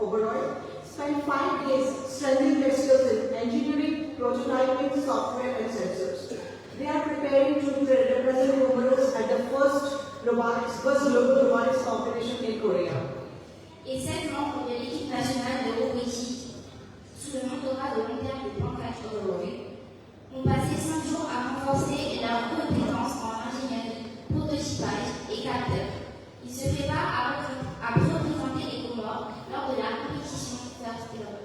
Speaker 8: Oberoi, spent 5 days strengthening their skills in engineering, prototyping, software, and sensors. They are preparing to represent Comoros at the first global robotics competition in Korea.
Speaker 5: Et 7 membres de l'équipe nationale de robotique, sous le mentorat de long terme de Pankaj Oberoi, ont passé 5 jours à renforcer leurs compétences en ingénierie, prototypage et capteur. Ils se préparent à représenter les Comores lors de la compétition First Global.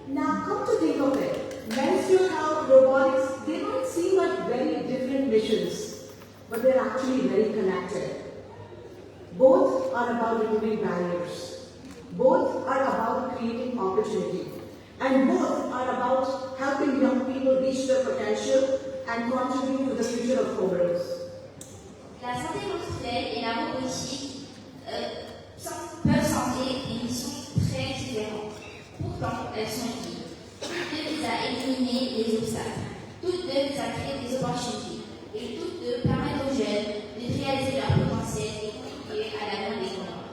Speaker 8: Now, come to think of it, menstrual health, robotics, they might seem like very different missions, but they're actually very connected. Both are about removing barriers. Both are about creating opportunity. And both are about helping young people reach their potential and contribute to the future of Comoros.
Speaker 5: La santé menstruelle et la robotique peuvent sembler des missions très différentes. Pourtant, elles sont liées. Toutes deux visent à éliminer les obstacles. Toutes deux visent à créer des opportunités. Et toutes deux permettent aux jeunes de réaliser leur potentiel et contribuer à l'avenir des Comores.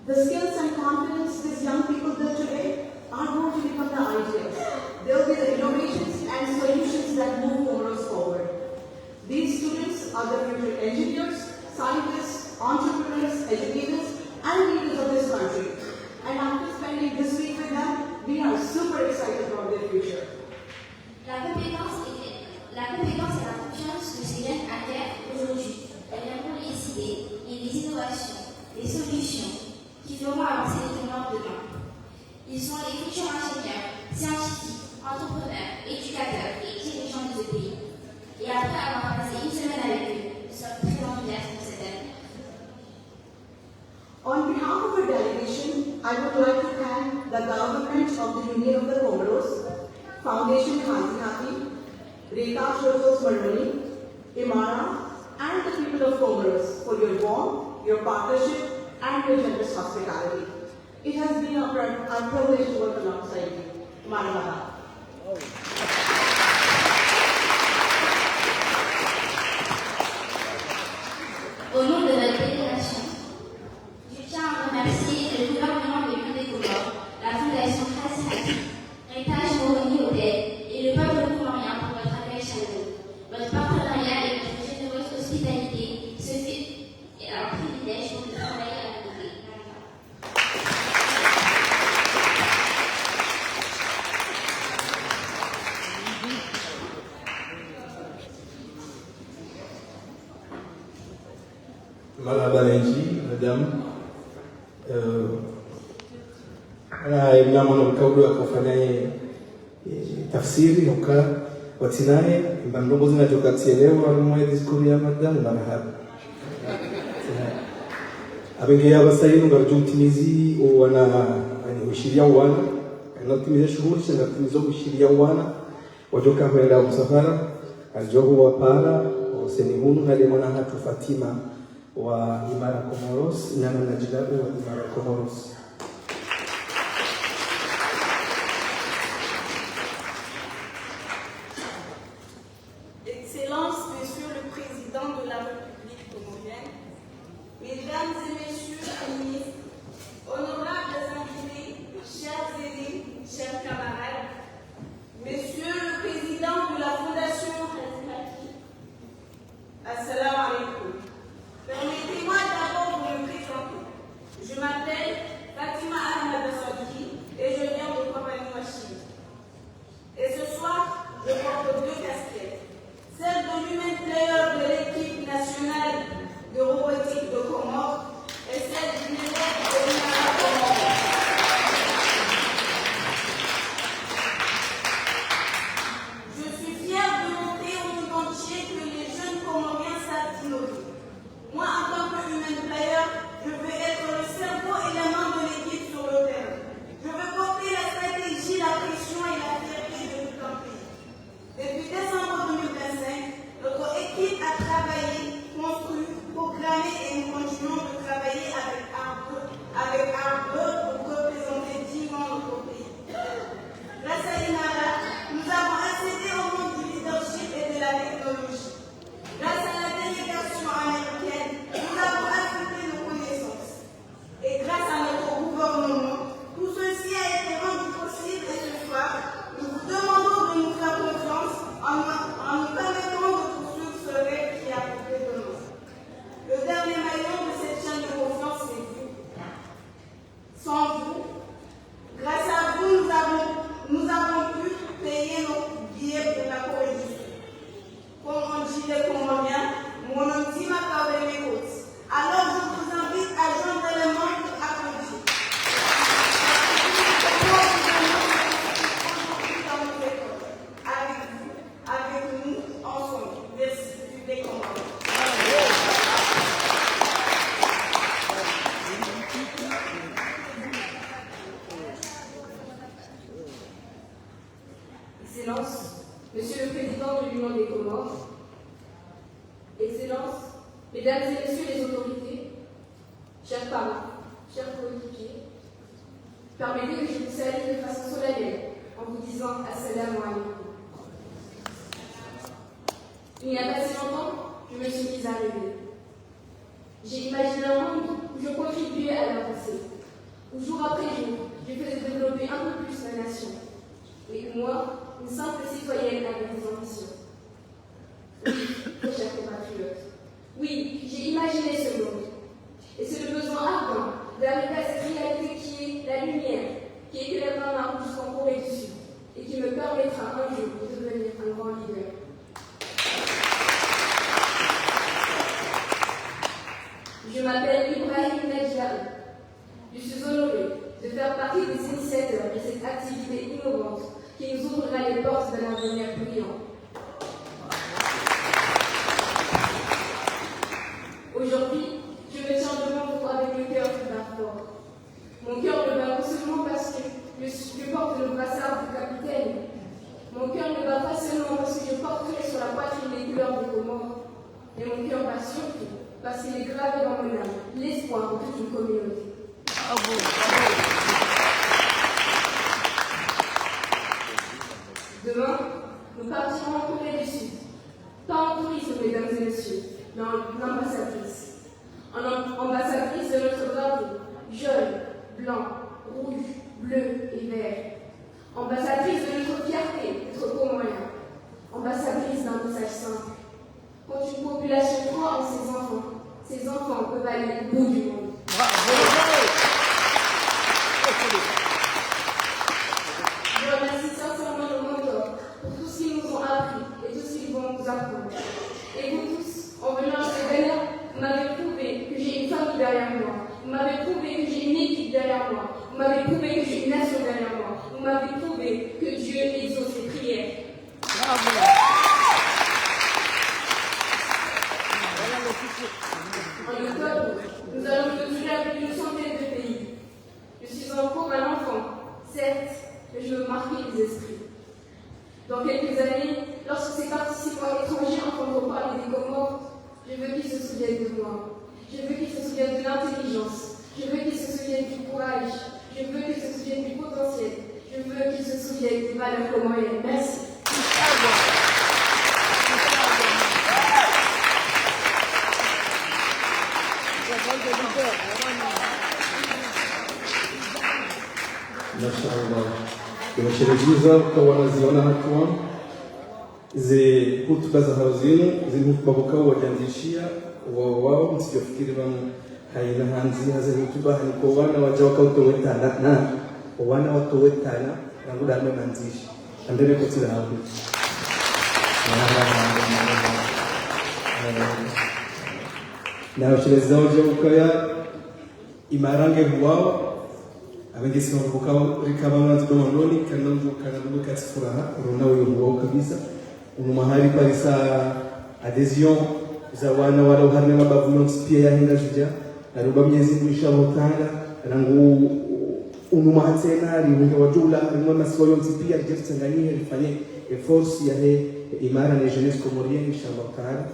Speaker 8: The skills and confidence these young people build today are going to become the ideals. They'll be the innovations and solutions that move Comoros forward. These students are the future engineers, scientists, entrepreneurs, educators, and leaders of this country. And after spending this week with them, we are super excited about their future.
Speaker 5: La compétence et la confiance de ces jeunes acquièrent aujourd'hui. Elles viendront les idées et les innovations, les solutions qui feront avancer les Comores demain. Ils sont les futurs ingénieurs, scientifiques, entrepreneurs, éducateurs et dirigeants de ce pays. Et après avoir passé une semaine avec eux, nous sommes très enthousiastes pour cette année.
Speaker 8: On behalf of our delegation, I would like to thank the government of the Union of the Comoros, Foundation Khanzi Hati, Reta Shortos Marmani, Imara, and the people of Comoros for your warmth, your partnership, and your generous hospitality. It has been a privilege to work alongside you. Maranatha.
Speaker 5: Au nom de notre délégation, je tiens à remercier le gouvernement de l'Union des Comores, la Fondation Khanzi Hati, Reta Shortos et le peuple comorien pour votre accueil chaleureux. Votre partenariat et votre généreuse hospitalité se fait un privilège pour de travailler à vos côtés.
Speaker 3: Malabalenji, madame, mnamo mkaudo wa kufanya tafsiri nuka watinaye mbandongo zinatoka tielewa mwe diskuri ya madam marhaba abenge abasayi ngarujumtimizi wana ushiria wana anatimiza shughuli za kutimiza ushiria wana wajoka kwenda msafara aljohu wa para senihunu hadi mwana hatu Fatima wa Imara Comoros nyama na jidabu wa Imara Comoros.
Speaker 9: Excellences, Monsieur le Président de la République comorienne, Mesdames et Messieurs les ministres, honorables invités, chers aînés, chers camarades, Monsieur le Président de la Fondation Khanzi Hati, Assalamu alaikum. Permettez-moi d'abord de me présenter. Je m'appelle Fatima Ahmed Sadji et je viens de Compagnie Machine. Et ce soir, je porte deux casquettes. Celle de l'human player de l'équipe nationale de robotique de Comores et celle du élève de l'Imara Comores. Je suis fière de montrer au monde entier que les jeunes Comoriens savent innover. Moi, en tant que human player, je veux être le cerveau et la main de l'équipe sur le terrain. Je veux porter la stratégie, la pression et la fierté de tout un pays. Depuis décembre 2025, notre équipe a travaillé, construit, programmé et nous continuons de
Speaker 6: Mesdames et messieurs les autorités, chers parents, chers coéquipiers, permettez que je vous salue de façon solennelle en vous disant Assalamu alaikum. Il n'y a pas si longtemps, je me suis mise à rêver. J'ai imaginé un monde où je contribuais à l'avancer, où jour après jour, je faisais développer un peu plus la nation. Et moi, une simple citoyenne avec des ambitions. Oui, chers compatriotes. Oui, j'ai imaginé ce monde. Et c'est le besoin ardent d'arriver à cette réalité qui est la lumière, qui éclaire ma main jusqu'en Corée du Sud, et qui me permettra un jour de devenir un grand leader. Je m'appelle Ibrahim Nadjaou. Je suis honorée de faire partie des initiateurs de cette activité innovante qui nous ouvrira les portes d'un avenir brillant. Aujourd'hui, je me tiens devant vous avec le cœur qui bat fort. Mon cœur ne bat pas seulement parce que je porte le brassard du capitaine. Mon cœur ne bat pas seulement parce que je porterai sur la poitrine les couleurs des Comores. Mais mon cœur bat surtout parce qu'il est gravé dans mon âme l'espoir de toute une communauté. Demain, nous partirons en Corée du Sud. Pas en tourisme, mesdames et messieurs, mais en ambassadrice. En ambassadrice de notre drapeau, jaune, blanc, rouge, bleu et vert. Ambassadrice de notre fierté, notre comorien. Ambassadrice d'un message simple. Quand une population croit en ses enfants peuvent aller au bout du monde. Je remercie sincèrement nos mentors pour tout ce qu'ils nous ont appris et tout ce qu'ils vont nous apprendre. Et vous tous, en venant à ce vénère, vous m'avez prouvé que j'ai une famille derrière moi. Vous m'avez prouvé que j'ai une équipe derrière moi. Vous m'avez prouvé que j'ai une nation derrière moi. Vous m'avez prouvé que Dieu exauce les prières. En octobre, nous allons mesurer avec une centaine de pays. Je suis encore un enfant, certes, mais je veux marquer les esprits. Dans quelques années, lorsque ces participants étrangers entendront parler des Comores, je veux qu'ils se souviennent de moi. Je veux qu'ils se souviennent de l'intelligence. Je veux qu'ils se souviennent du courage. Je veux qu'ils se souviennent du potentiel. Je veux qu'ils se souviennent des valeurs comoriennes. Merci.
Speaker 3: Mashallah. Tunasherehekea kwa wanaziona hatua ze hutuba za hazini zilizokuwa wajanzishia wao msifikiri bana haina hanzi haze hutuba ni kwa wana waje wakautowetana na wana watowetana na nguda amenanzishi andele kutila hapo na washireza waje ukaya imarange wao abengesi wakao rikaba mwanzo domoni kana mvuka furaha rona wao kabisa uno mahali parisa adhesion za wana wala uharne mabavu pia yahinda juja naruba Mwenyezi Mungu inshallah taala rangu uno mahatena riunge wajula rimwa maswali pia jeftsanganie rifanye force ya imara na jeunesse comorienne inshallah taala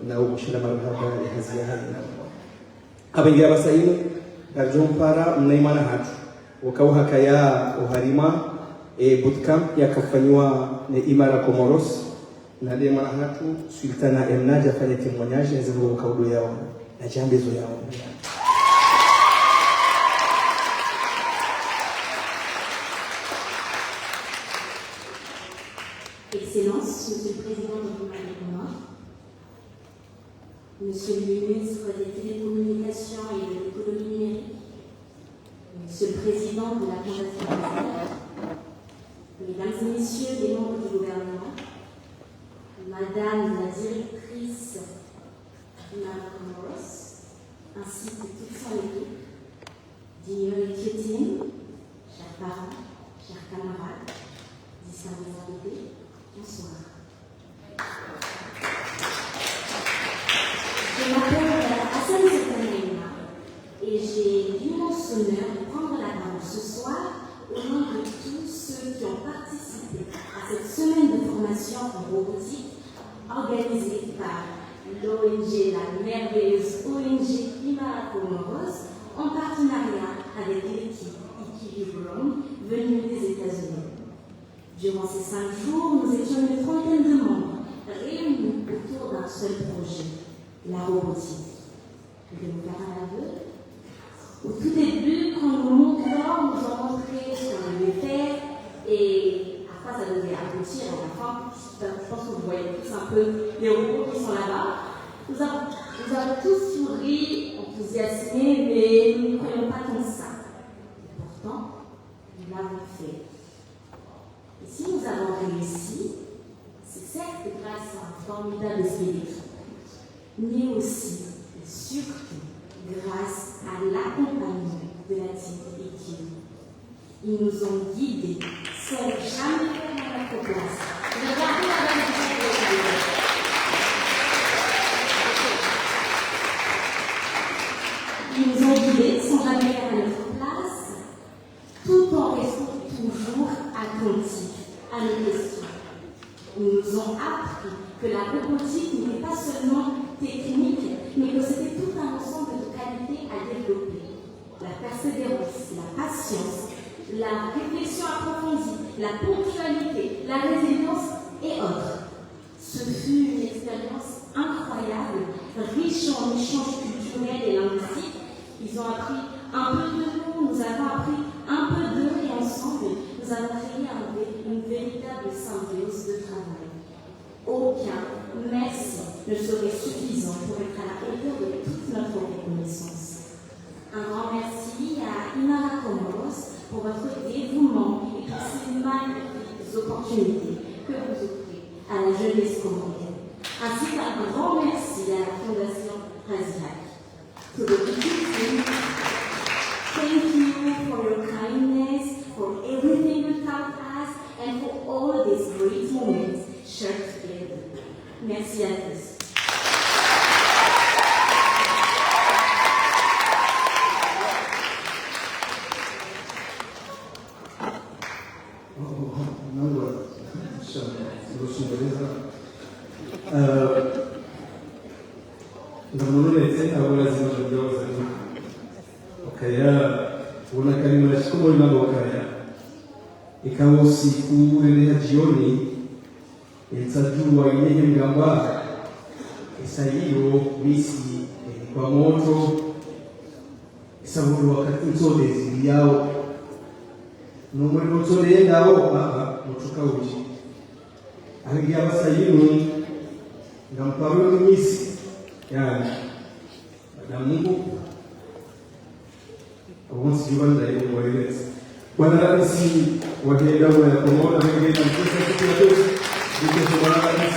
Speaker 3: na ushila marhaba ya hazia hali abengira basaino Arjumpara mnaimana hatu wakauha kaya uharima bootcamp yakafanywa na Imara Comoros na ile mara hatu Sultana Emnaja fanya témoignage nzego kaudo yao na jambezo yao.
Speaker 10: Excellences, Monsieur le Président de l'Union Comores, Monsieur le Ministre des Télécommunications et de l'Économie numérique, Monsieur le Président de la Fondation nationale, Mesdames et Messieurs les membres du gouvernement, Madame la directrice Imara Comoros, ainsi que toute son équipe, dear team, chers parents, chers camarades, distingués invités, bonsoir. Je m'appelle Hassan Zekaneina et j'ai l'immense honneur de prendre la parole ce soir au nom de tous ceux qui ont participé à cette semaine de formation en robotique organisée par l'ONG projet la merveilleuse ONG Imara Comoros en partenariat avec l'équipe Equilibrium venue des États-Unis. Durant ces 5 jours, nous étions une trentaine de membres réunis autour d'un seul projet, la robotique. Je vais vous faire un aveu. Au tout début, quand nous montions, nous avons montré ce qu'on devait faire et à quoi ça devait aboutir à la fin. Je pense que vous voyez tous un peu les robots qui sont là-bas. Nous avons tous souri, enthousiasmés, mais nous ne croyons pas comme ça. Et pourtant, nous l'avons fait. Et si nous avons réussi, c'est certes grâce à un formidable esprit d'équipe, mais aussi et surtout grâce à l'accompagnement de la team équipe. Ils nous ont guidés sans jamais faire à notre place. Regardez la Ils nous ont guidés sans jamais faire à notre place, tout en restant toujours attentifs à nos questions. Ils nous ont appris que la robotique n'était pas seulement technique, mais que c'était tout un ensemble de qualités à développer. La persévérance, la patience, la réflexion approfondie, la ponctualité, la résilience et autres. Ce fut une expérience incroyable, riche en échanges culturels et linguistiques. Ils ont appris un peu de nous, nous avons appris un peu d'eux et ensemble, nous avons créé une véritable symbiose de travail. Aucun merci ne serait suffisant pour être à la hauteur de toute notre reconnaissance. Un grand merci à Imara Comoros pour votre dévouement et pour ces magnifiques opportunités que vous offrez à la jeunesse comorienne. Ainsi qu'un grand merci à la Fondation Razak. To the team, thank you for your kindness, for everything you taught us, and for all these great moments shared together. Merci à tous.
Speaker 3: Ndamunonetse abo lazima kujawaza okaya una kalima la shikomo linalokaya ikawa usiku ile jioni itajua ile mgamba isahiyo misi kwa moto isaburu wakati nzode ziliyao nomwe nzode ndao baba mutuka uji angia basayinu ngamparo misi yani na Mungu awonsi yubanda ile mwelezi Bwana Rais wa Jamhuri ya Komoro amegeuza mkutano siku ya leo kwa Bwana Rais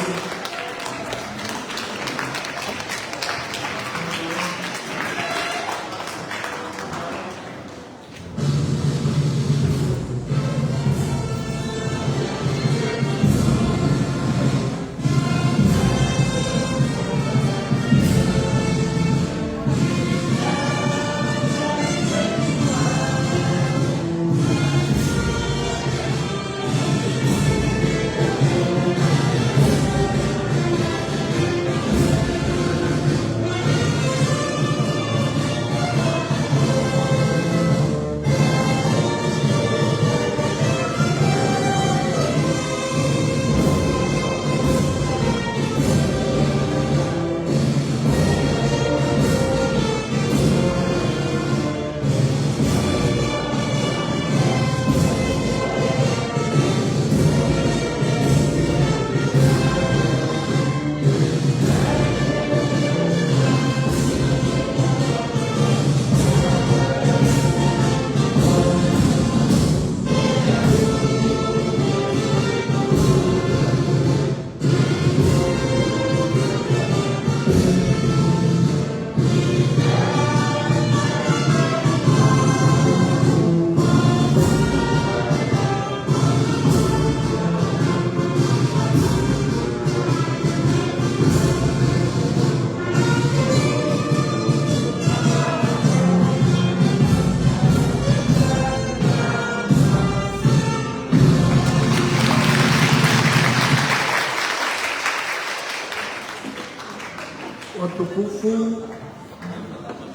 Speaker 2: watukufu,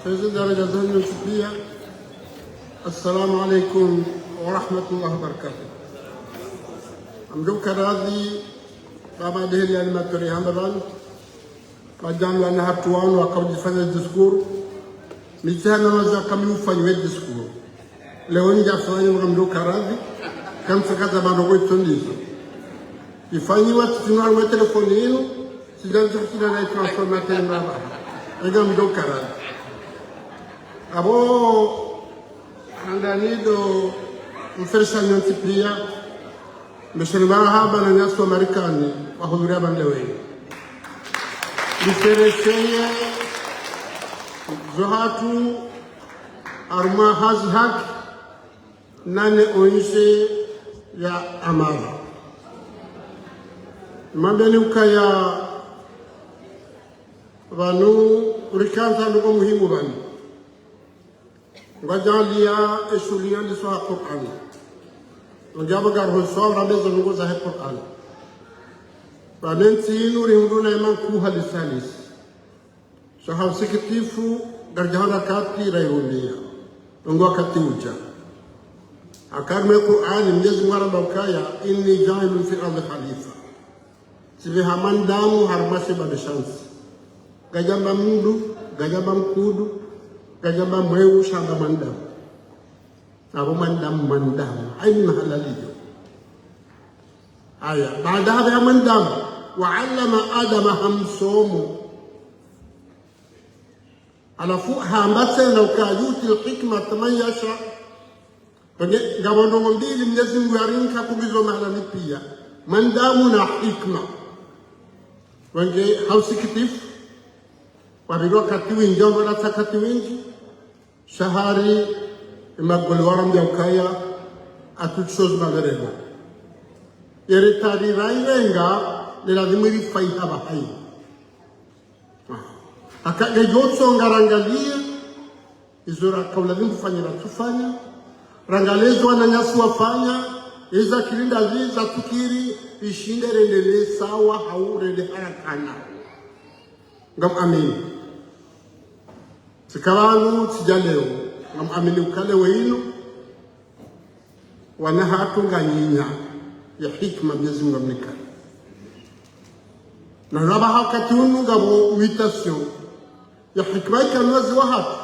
Speaker 2: hizi daraja zenu pia, assalamu alaikum wa rahmatullahi wa barakatuh. Amduka radhi baba dehli alimatori hambaban majamlu ana hatuwanu wakawjifanya diskuru michana waza kami ufanywe diskuru leo nja afanya mkamduka radhi kamsakaza bandogo itondizo ifanyiwa tutunarwe telefoni yenu sijanza kina na transformateur naba ega mduka radhi abo andanido mferisha nyonti pia mshiribara haba na nyasu wa Marekani wahudhuria bandewe diferesheye zohatu arma hazhak nane oishe ya amara mambeni ukaya vanu urikanza ndugo muhimu vanu ngajalia eshulia liswa Qur'ani Njaba garho sawra bezo nugo za Qur'an. Banenti nuri hunduna iman kuha lisanis. Shahab sikitifu garjahana kati rairunia. Nungo wakati uja. Akarme Qur'an mjezi mwara bakaya inni jahilun fi ardi khalifa. Sibi haman damu harmasi badishansi. Gajamba mundu, gajamba mkudu, gajamba mweu shamba mandamu. Abu mandam aini mahalaliyo aya baada ya mandam wa'allama adama hamsomu alafu hambate na ukayuti alhikma tamayasha penge gabondo mbili Mwenyezi Mungu yarinka kubizo mahalali pia mandamu na hikma wenge hausikitifu wabigwa kati wingi wala takati wingi shahari imagol waram dia ukaya atuchos magarego yere tari rairenga le lazimiri faiha bahai akaje jotso ngarangalia izora kaulazimu kufanya tufanya rangalezo ananyasi wafanya iza kilinda ziza tukiri ishinde rendele sawa haurende harakana ngam amin sikawanu sijaleo amini ukale weinu wanahatunga nyinya ya hikma Mwenyezi Mungu amnika na raba hakati unu ngabo mutation ya hikma ikanwazi wahatu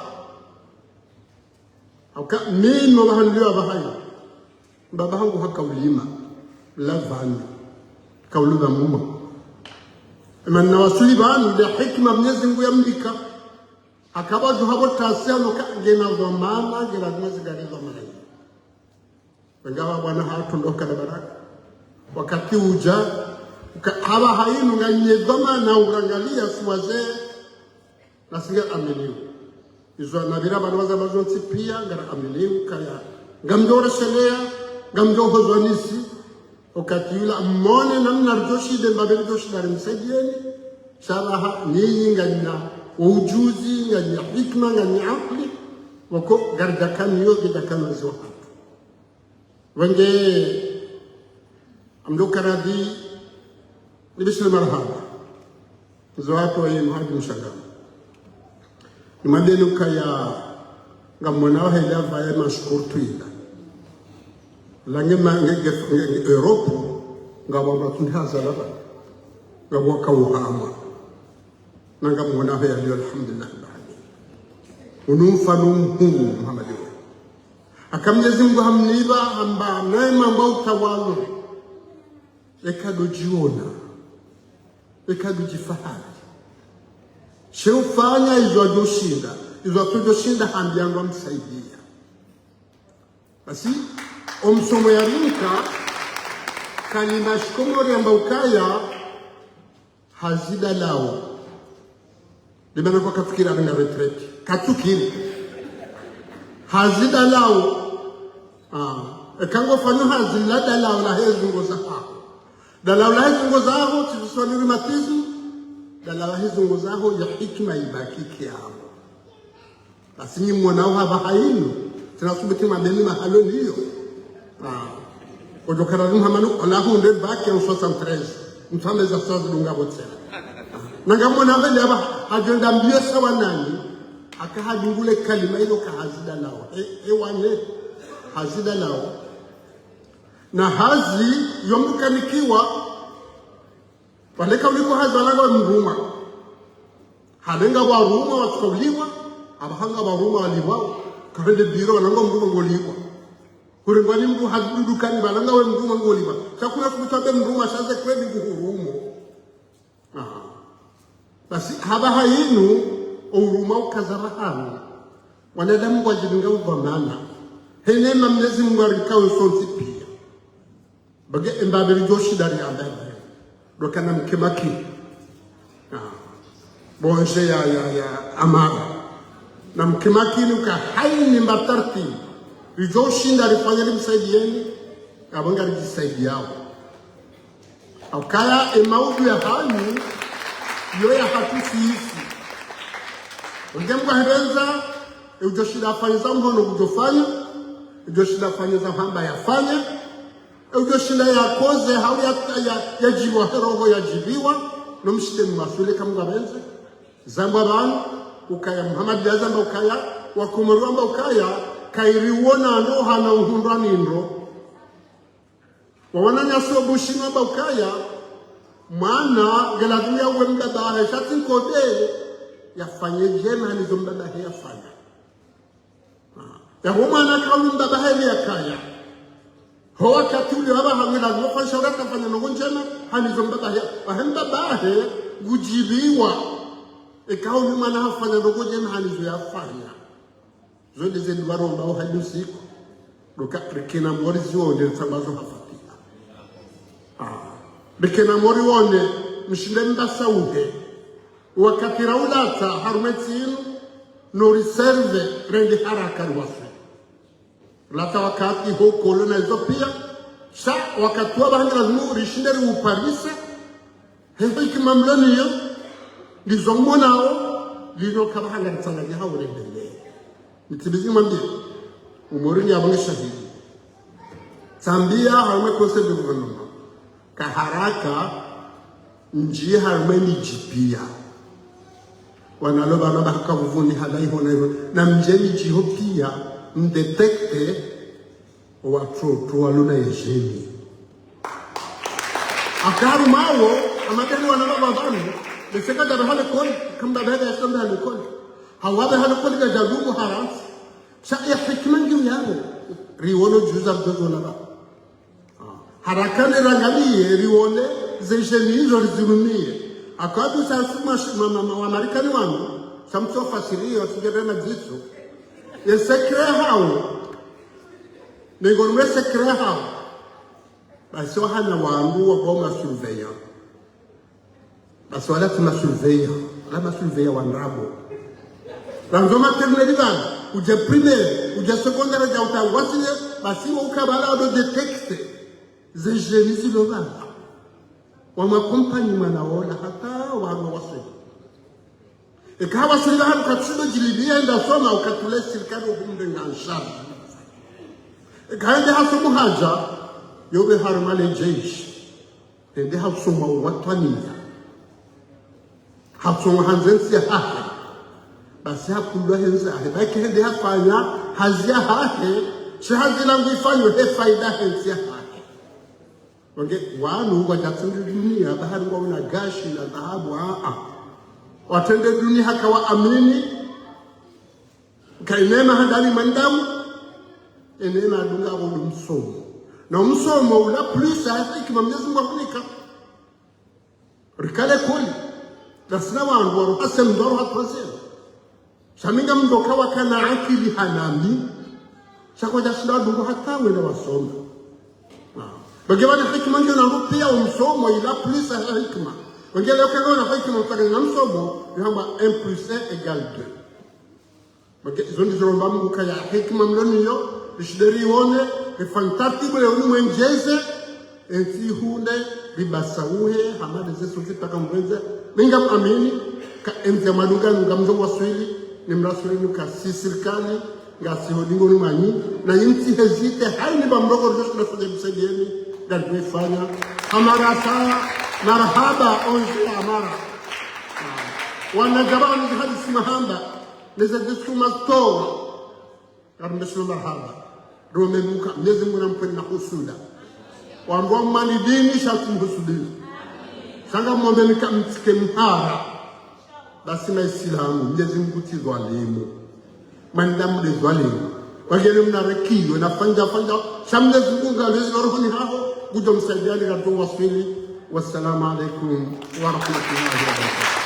Speaker 2: auka mino bahandiwa bahaya baba hangu haka ulima lavani kauluga muma na wasuli banu ya hikma Mwenyezi Mungu yamlika akabazo habo tasiano kagena dhamana gera mazigari dhamana wengawa bwana hatondoka na baraka wakati uja haba hainu nganye dhamana urangalia siwaze nasinga ameniwa izo nabira banwaza bazonsi pia ngara ameniwa kaya ngamjora shelea ngamjo hozwanisi wakati yula mmone namna rjoshi de babel joshi dar msadieni sharaha ni nganya ujuzi nganya hikma nganya akli wako gardakan yo gidakan zo wenge amdo karadi nibisle marhaba zo hapo yeye mhadi mshangam imandelo kaya ngamona wa hela vaya mashukuru tuila lange mange Europe ngababa tunhaza laba ngabwa kawhama nanga mwana haya leo alhamdulillah unumfa numhu Muhammad akamnyezi Mungu hamniba hamba naye mambo utawalo ekadojiona ekadojifahari shufanya izo joshinda izo tujoshinda hambiango msaidia basi omsomo ya rinka kalima shikomori ambao kaya hazida lao limana kwa kafikira na retreat katukiri hazida lao ekango fanyo hazila dalao la hezungo zaho dalao la hezungo zaho tiswali rheumatism dalao hezungo zaho ya hikma ibaki yao basi ni mwanao haba hainu tunasubiri madeni mahalo hiyo Ojokara Muhammadu Allahu ndebaki en 73 mfambe za sazi dunga botsera nangamona vele aba agenda mbio sawa nani akahadungule kalima hilo kahazida lao ewane hazida lao na hazi yomukanikiwa waleka uliko hazi walanga mruma halenga waruma watukauliwa abahanga waruma waliwao kahende biro walanga mruma ngoliwa kurengwani mru hadudukani balanga we mruma ngoliwa chakula kubutabe mruma shaze kweli kuhurumo basi haba hainu uruma ukazarahanu wanadamu wajibinga uvamana henema mlezi Mungu alikawe sonsi pia bage embabeli joshi dari ambaye dokana mkemaki bonje ya amara na mkemaki nuka haini mbatarti joshi dari fanya msaidieni abanga rijisaidiao akaya emaudu ya hani yoya hatusi hizi Ungemwa hebenza ujoshida fanya za mhono ujofanya ujoshida fanya za hamba yafanya ujoshida ya koze hau ya jiwa roho ya jibiwa no mshide mwasule kama benze zamba banu ukaya Muhammad yazamba ukaya wakumuramba ukaya kairiwona ndo hana uhundani ndo wawananya so bushino ba ukaya maana geladuya wemda ba shati kode yafanye jema hizo mbaba yafanya ya humana kauli mbaba yakaya ho wakati ule baba hamila ngofa shora kafanya no njema hizo mbaba bahenda bahe gujibiwa ikauli mwana hafanya no njema hizo yafanya zote zile baromba au hadusiku doka rekena mori zione sabazo hafatika rekena mori wone mshinde mbasa uhe wakati raulata harumetin no reserve rendi haraka wase lata wakati ho kolona Ethiopia sa wakati wa bahanga lazima rishinderi uparisa hebu kimamloni yo lizomonao lino kabahanga tsanga hawo rendele mtibizi mwambie umori ya bangi shahidi Zambia harume conseil de gouvernement ka haraka njia harume ni jipia wanaloba naba kavuvuni halai hona hivyo na mjeni jiho pia mdetekte watoto waluna yejeni akaru mawo amakani wanaloba vanu leseka da bahale kol kamba bahale yasamba hale kol hawabe hale kol ga jadugo haram sa ya hikman juu yangu riwono juza mdogo na ba harakane rangalie riwone zesheni hizo rizulumie akadu sasuma mama wa Marekani wangu samto fasirio sigerena jitu ye sekre hao negorwe sekre hao basi hana wangu wa goma surveya basi wala tuna surveya lama surveya wanrabo ranzoma terminali bana uje primaire uje secondaire ja utawasile basi ukabala do detecte zejenisi lobana wamakompanyi manaona hata wana wase ikawa sila hapo katsido jilibia enda soma ukatule serikali humde nganshabi ikaende haso muhaja yobe harmale jeshi ende haso mawatania haso hanzensi hahe basi hakulwa henza hahe baki ende hafanya hazia hahe shahazi langu ifanyo he faida hensi hahe wange wanu wajatsende dunia bahari wa una gashi na dhahabu watende dunia hakawa amini kainema handani mandamu enena dunga wa msomo na msomo ula plus hata kama Mwenyezi Mungu akunika rikale kuli dasina wangu wa ruhasa mdoro hatwazela shaminga mdoka wakana akili hanami shako jasina dungu hata wena wasoma bagabana hikma ndio na rupia umsomo ila plus hikma ngele ukagona hikma utagana msomo yamba 1 plus 1 égale 2 bagay zondi zoromba Mungu kaya hikma mloniyo bishideri wone fantastic bole umwenjeze enti hunde bibasauhe hamade zesu zitaka mwenze minga amini ka enti madunga ngamzo waswili ni mrasuli nuka sisirkani ngasi hodingo ni manyi na yinti hezite haini bamrogo rjosh na fode bisedieni dalifanya amara saa marhaba onzi amara wanagabana hadi simahamba neza kusuma toa karamba sio marhaba rome muka mnyezi Mungu anampenda husuda waambwa mali dini shati mhusudini sanga mwombe nikamtike mhara basi na Islamu mnyezi Mungu tizwalimu mandamu de zwalimu wageni mnarekiyo na fanja shamle zunga lezo rohoni hao kuja msaidiani katika wasili. Wassalamu alaikum wa rahmatullahi wa barakatuh.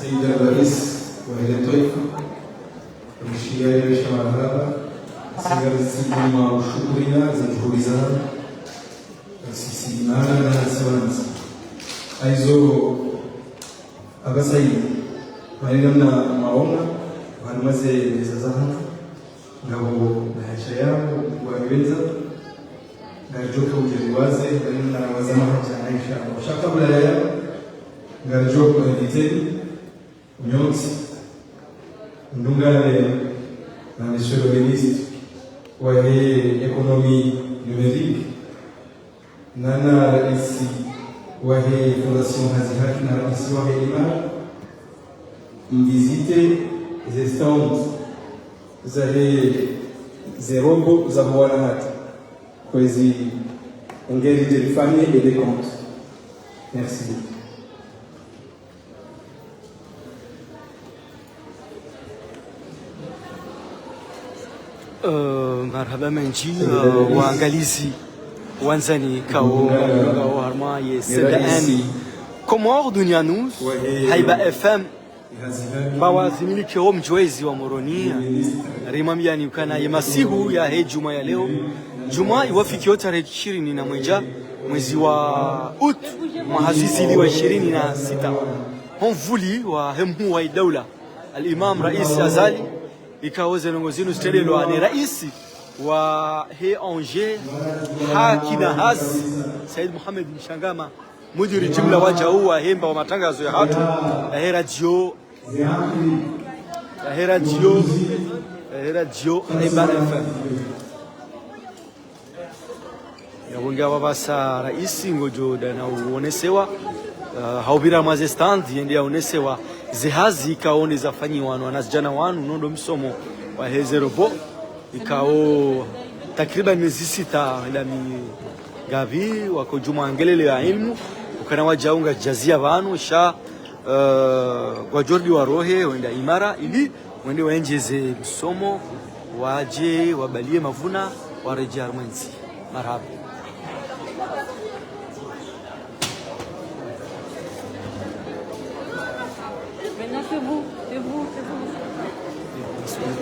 Speaker 3: سيد الرئيس وإلى الطائفة ومشيئة الشمال هذا سيد السيدنا وشكرنا زنجهور زهر سيسي مانا سوانس أيزو أبا سيد وإننا معونا وهنمزي زهر نبو نهشيام وإبنزا نرجوك وجلوازي وإننا وزمها جانا إن شاء الله وشاكب للايا نرجوك وإدتين ونيوتي ndungane na monsieur le ministre wa économie numérique nana raisi wa fondation Hazihaki na raisi wa Imara mvisite les stands za zerombo za wanahati kwa hizi ngeli de famille et des comptes. Merci beaucoup.
Speaker 1: Marhaba menji waangalizi wanzani kao harma yesedani Komor duniani Haiba FM bawazimiliki wa mjwezi wa Moronia rimambiani ukana yemasihu ya hei juma ya leo juma iwafiki tarehe 21 mwezi wa Ut mwahazizili wa 26 honvuli wa hemu wa daula al-Imam Rais Azali ikaoze nongozinu stelelo ni rais wa he Angers Hakina Has Said Mohamed Mshangama mudiri jumla waja huwa hemba wa matangazo ya hatu ya radio Haiba FM ya wenga wabasa rais ngojo dana uonesewa haubira maze stand yende yaonesewa zihazi ikaone zafanyiwa wanu wanazijana wanu nondo msomo wa hezerobo ikao takriban miezi 6 ila gavi wako juma angelele ya ilmu ukana wajaunga jazia wanu sha kwa Jordi wa rohe wenda Imara ili wende waenjeze msomo waje wabalie mavuna wareje armanzi. Marhaba.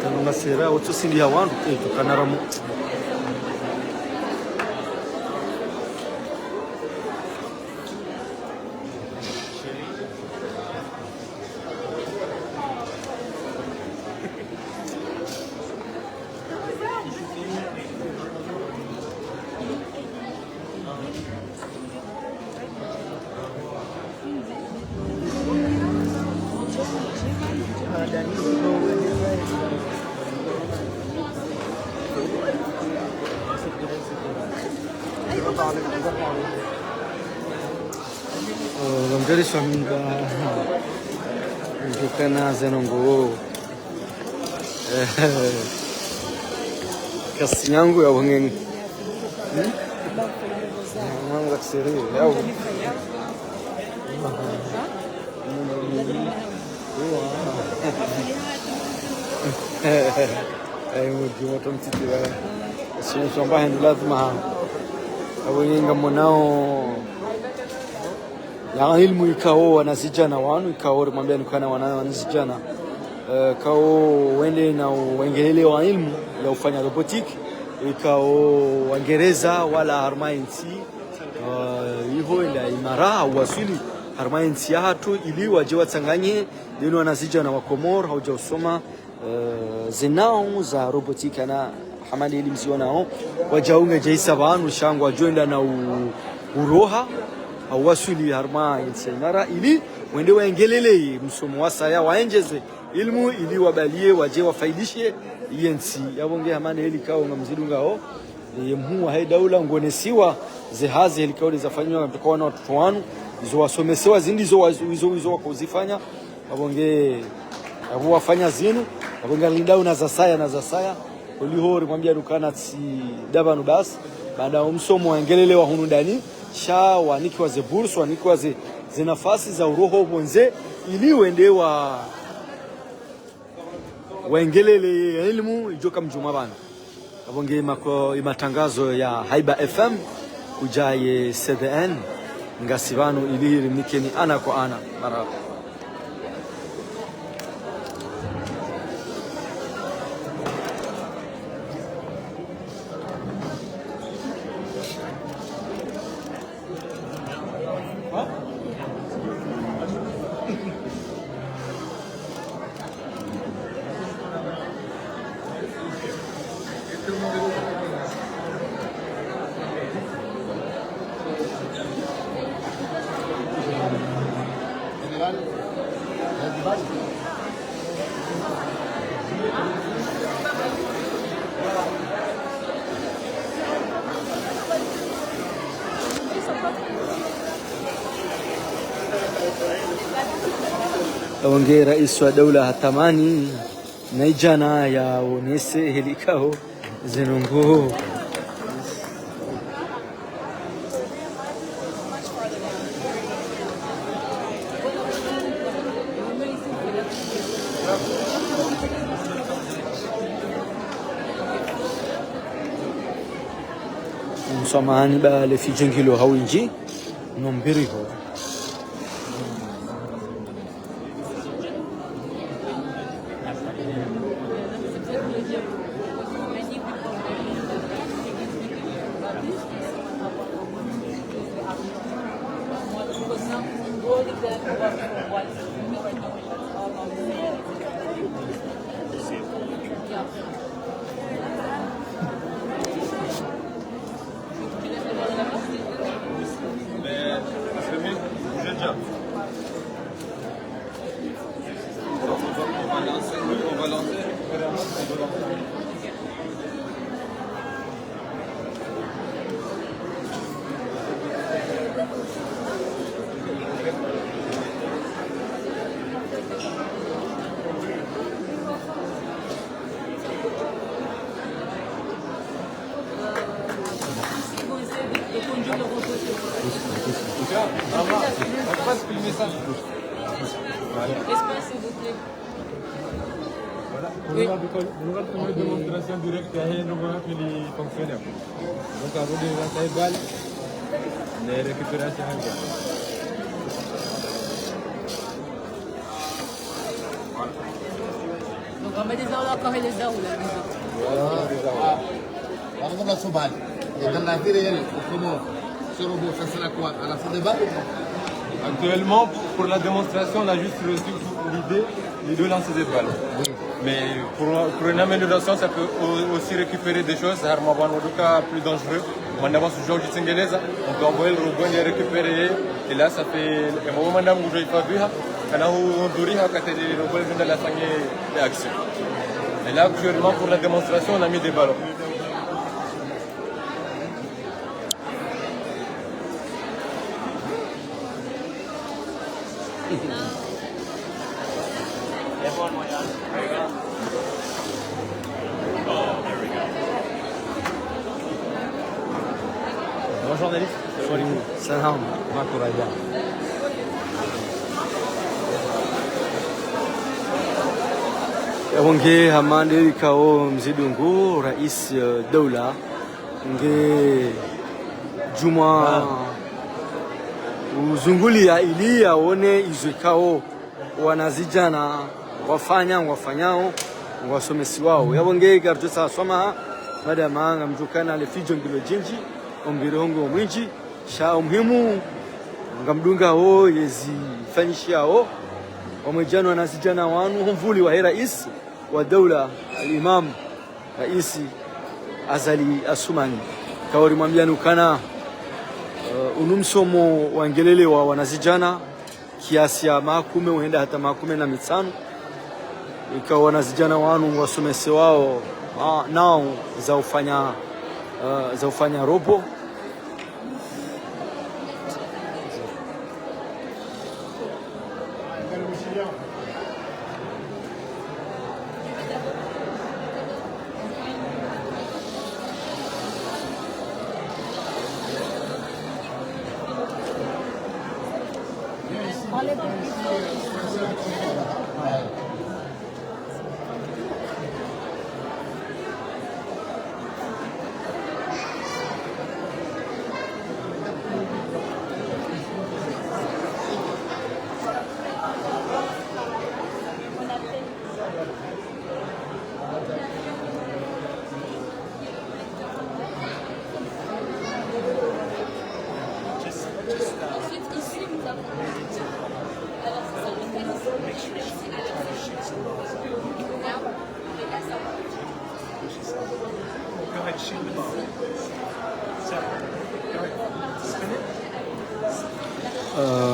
Speaker 1: Tano sera outro sindia wandu tukanaramu Ngari swamida kutokana zenongo kasi yangu ya wengine mwanga ksiri yao mudi moto mtitira swamba ni lazima awenga monao ya ilmu ikao wanasijana wanu ikao mwambia nikana wanayo wanasijana kao wende na wengelele wa ilmu ya ufanya robotic ikao Waingereza wala harmainsi hivyo ila Imara wasili harmainsi hatu ili waje watsanganye dino wanasijana wa Komor haujasoma zinao za robotic na hamali elimu zionao wajaunga jaisa banu shangwa joinda na uroha awasuli harma insenara ili wende waengelele msomo wasaya waenjeze ilmu ili wabalie waje wafaidishe yensi yabonge hamane heli kao ngamzidungao yemhu hai daula ngonesiwa zehazi heli kao zafanywa kwa na watoto wanu izo wasomesewa zindi izo wakuzifanya wabonge abo wafanya zinu wabonge lidau na zasaya ulihori mwambia dukana si dabanu bas baada umsomo waengelele wa hunu ndani sha wanikiwa ze bursu wanikiwa ze nafasi za uroho bonze ili wende waengelele elimu ijoka mjuma bana abonge matangazo ya Haiba FM kujaye CBN ngasibano ili rimnikeni ana kwa ana mara Awange rais wa daula hatamani naijana ya onese helikao zenongo msamahani bale fi jengilo hawinji nombiriho
Speaker 11: Nous allons faire une démonstration directe à les fonctionnaires. Donc, à vous de la balle, les récupérations.
Speaker 12: Donc, on met des heures là, quand les heures ou la maison.
Speaker 13: Voilà, on va et dans la vie réelle, comment ce robot, ça sera quoi? À la fin des balles?
Speaker 11: Actuellement, pour la démonstration, on a juste reçu l'idée de lancer des balles. Mais pour une amélioration, ça peut aussi récupérer des choses. C'est un cas plus dangereux. On avance sur Georges Tsengeleza, on peut envoyer le robot et récupérer. Et là, ça fait un moment où je n'ai pas vu. On a le robot de la sangle action. Et là, actuellement, pour la démonstration, on a mis des ballons. Bonjour journaliste.
Speaker 1: Salam. Wange hamande kao mzidungu rais daula nge Juma uzungulia ili aone izikao wanazijana wafanyao wasomesi wao yabonge garjo sa soma madama ngamjukana le fijo ngilo jinji ombirongo mwinji sha muhimu ngamdunga ho yezi fanyishao wamejana wanazijana wanu humvuli wa rais wa daula al-Imam Rais Azali Asumani kaori mwambianu kana unumsomo wangelele wa wanazijana kiasi ya makume uenda hata makume na mitano ikawa wanazijana wanu wasomese wao nao za ufanya robo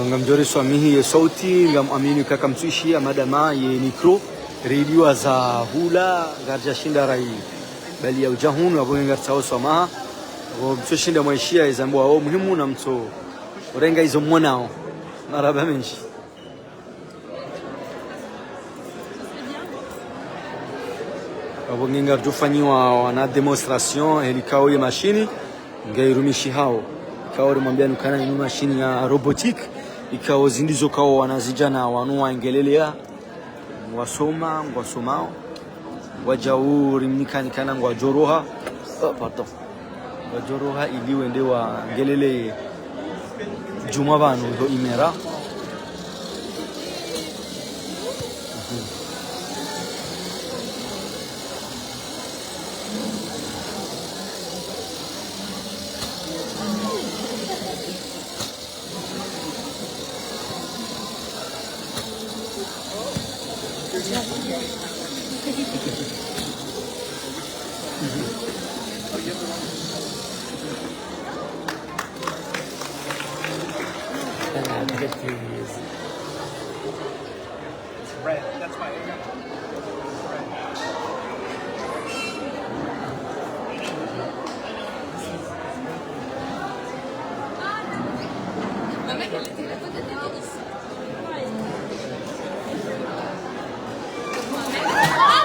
Speaker 1: ngamjore swamihi ye sauti ngamamini kaka mtuishi ya madama ye mikro radio za hula garja shinda rai bali ya ujahun wabonga ngartao swamaha wabtushinda maishia izambwa wao muhimu na mto urenga hizo mwanao maraba menshi wabonga ngarjufanyiwa wana demonstration helikao ya mashini ngairumishi hao ikawa mwambianu kana ni mashini ya robotique ikawa zindizo kao wanazijana wanua ingelelea wasomao wajauri mnikani kana ngwajoroha wajoroha ili wende wa ngelele juma banu ndo imera
Speaker 14: Red, that's why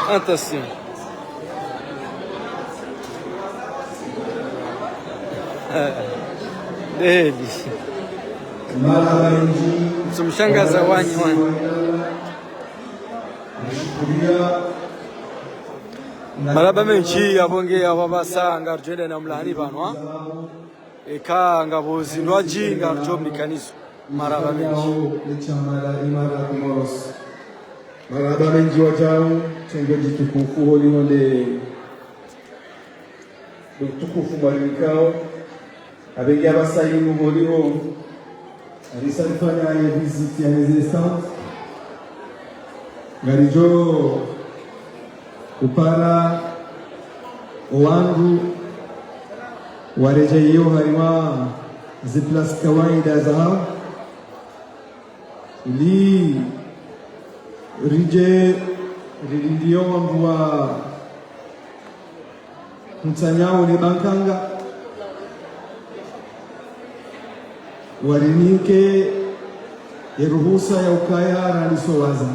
Speaker 1: Attention. Deli. Tumshangaza wanyi. Maraba menshi abonge ababasa ngarjende na mlani banwa. Eka ngabozi nwaji ngarjo mlikanizo. Maraba menshi.
Speaker 3: Maraba menji wajao chengo jitukufu holi wale tukufu mwalikao abenge abasayimu holiho alisalifanya ya visiti ya resistance ngarijo upara owangu wareja hiyo harima ziplas kawaida za ili rije rilio wa mtanyao ni bankanga warinike ya ruhusa ya ukaya ralisowaza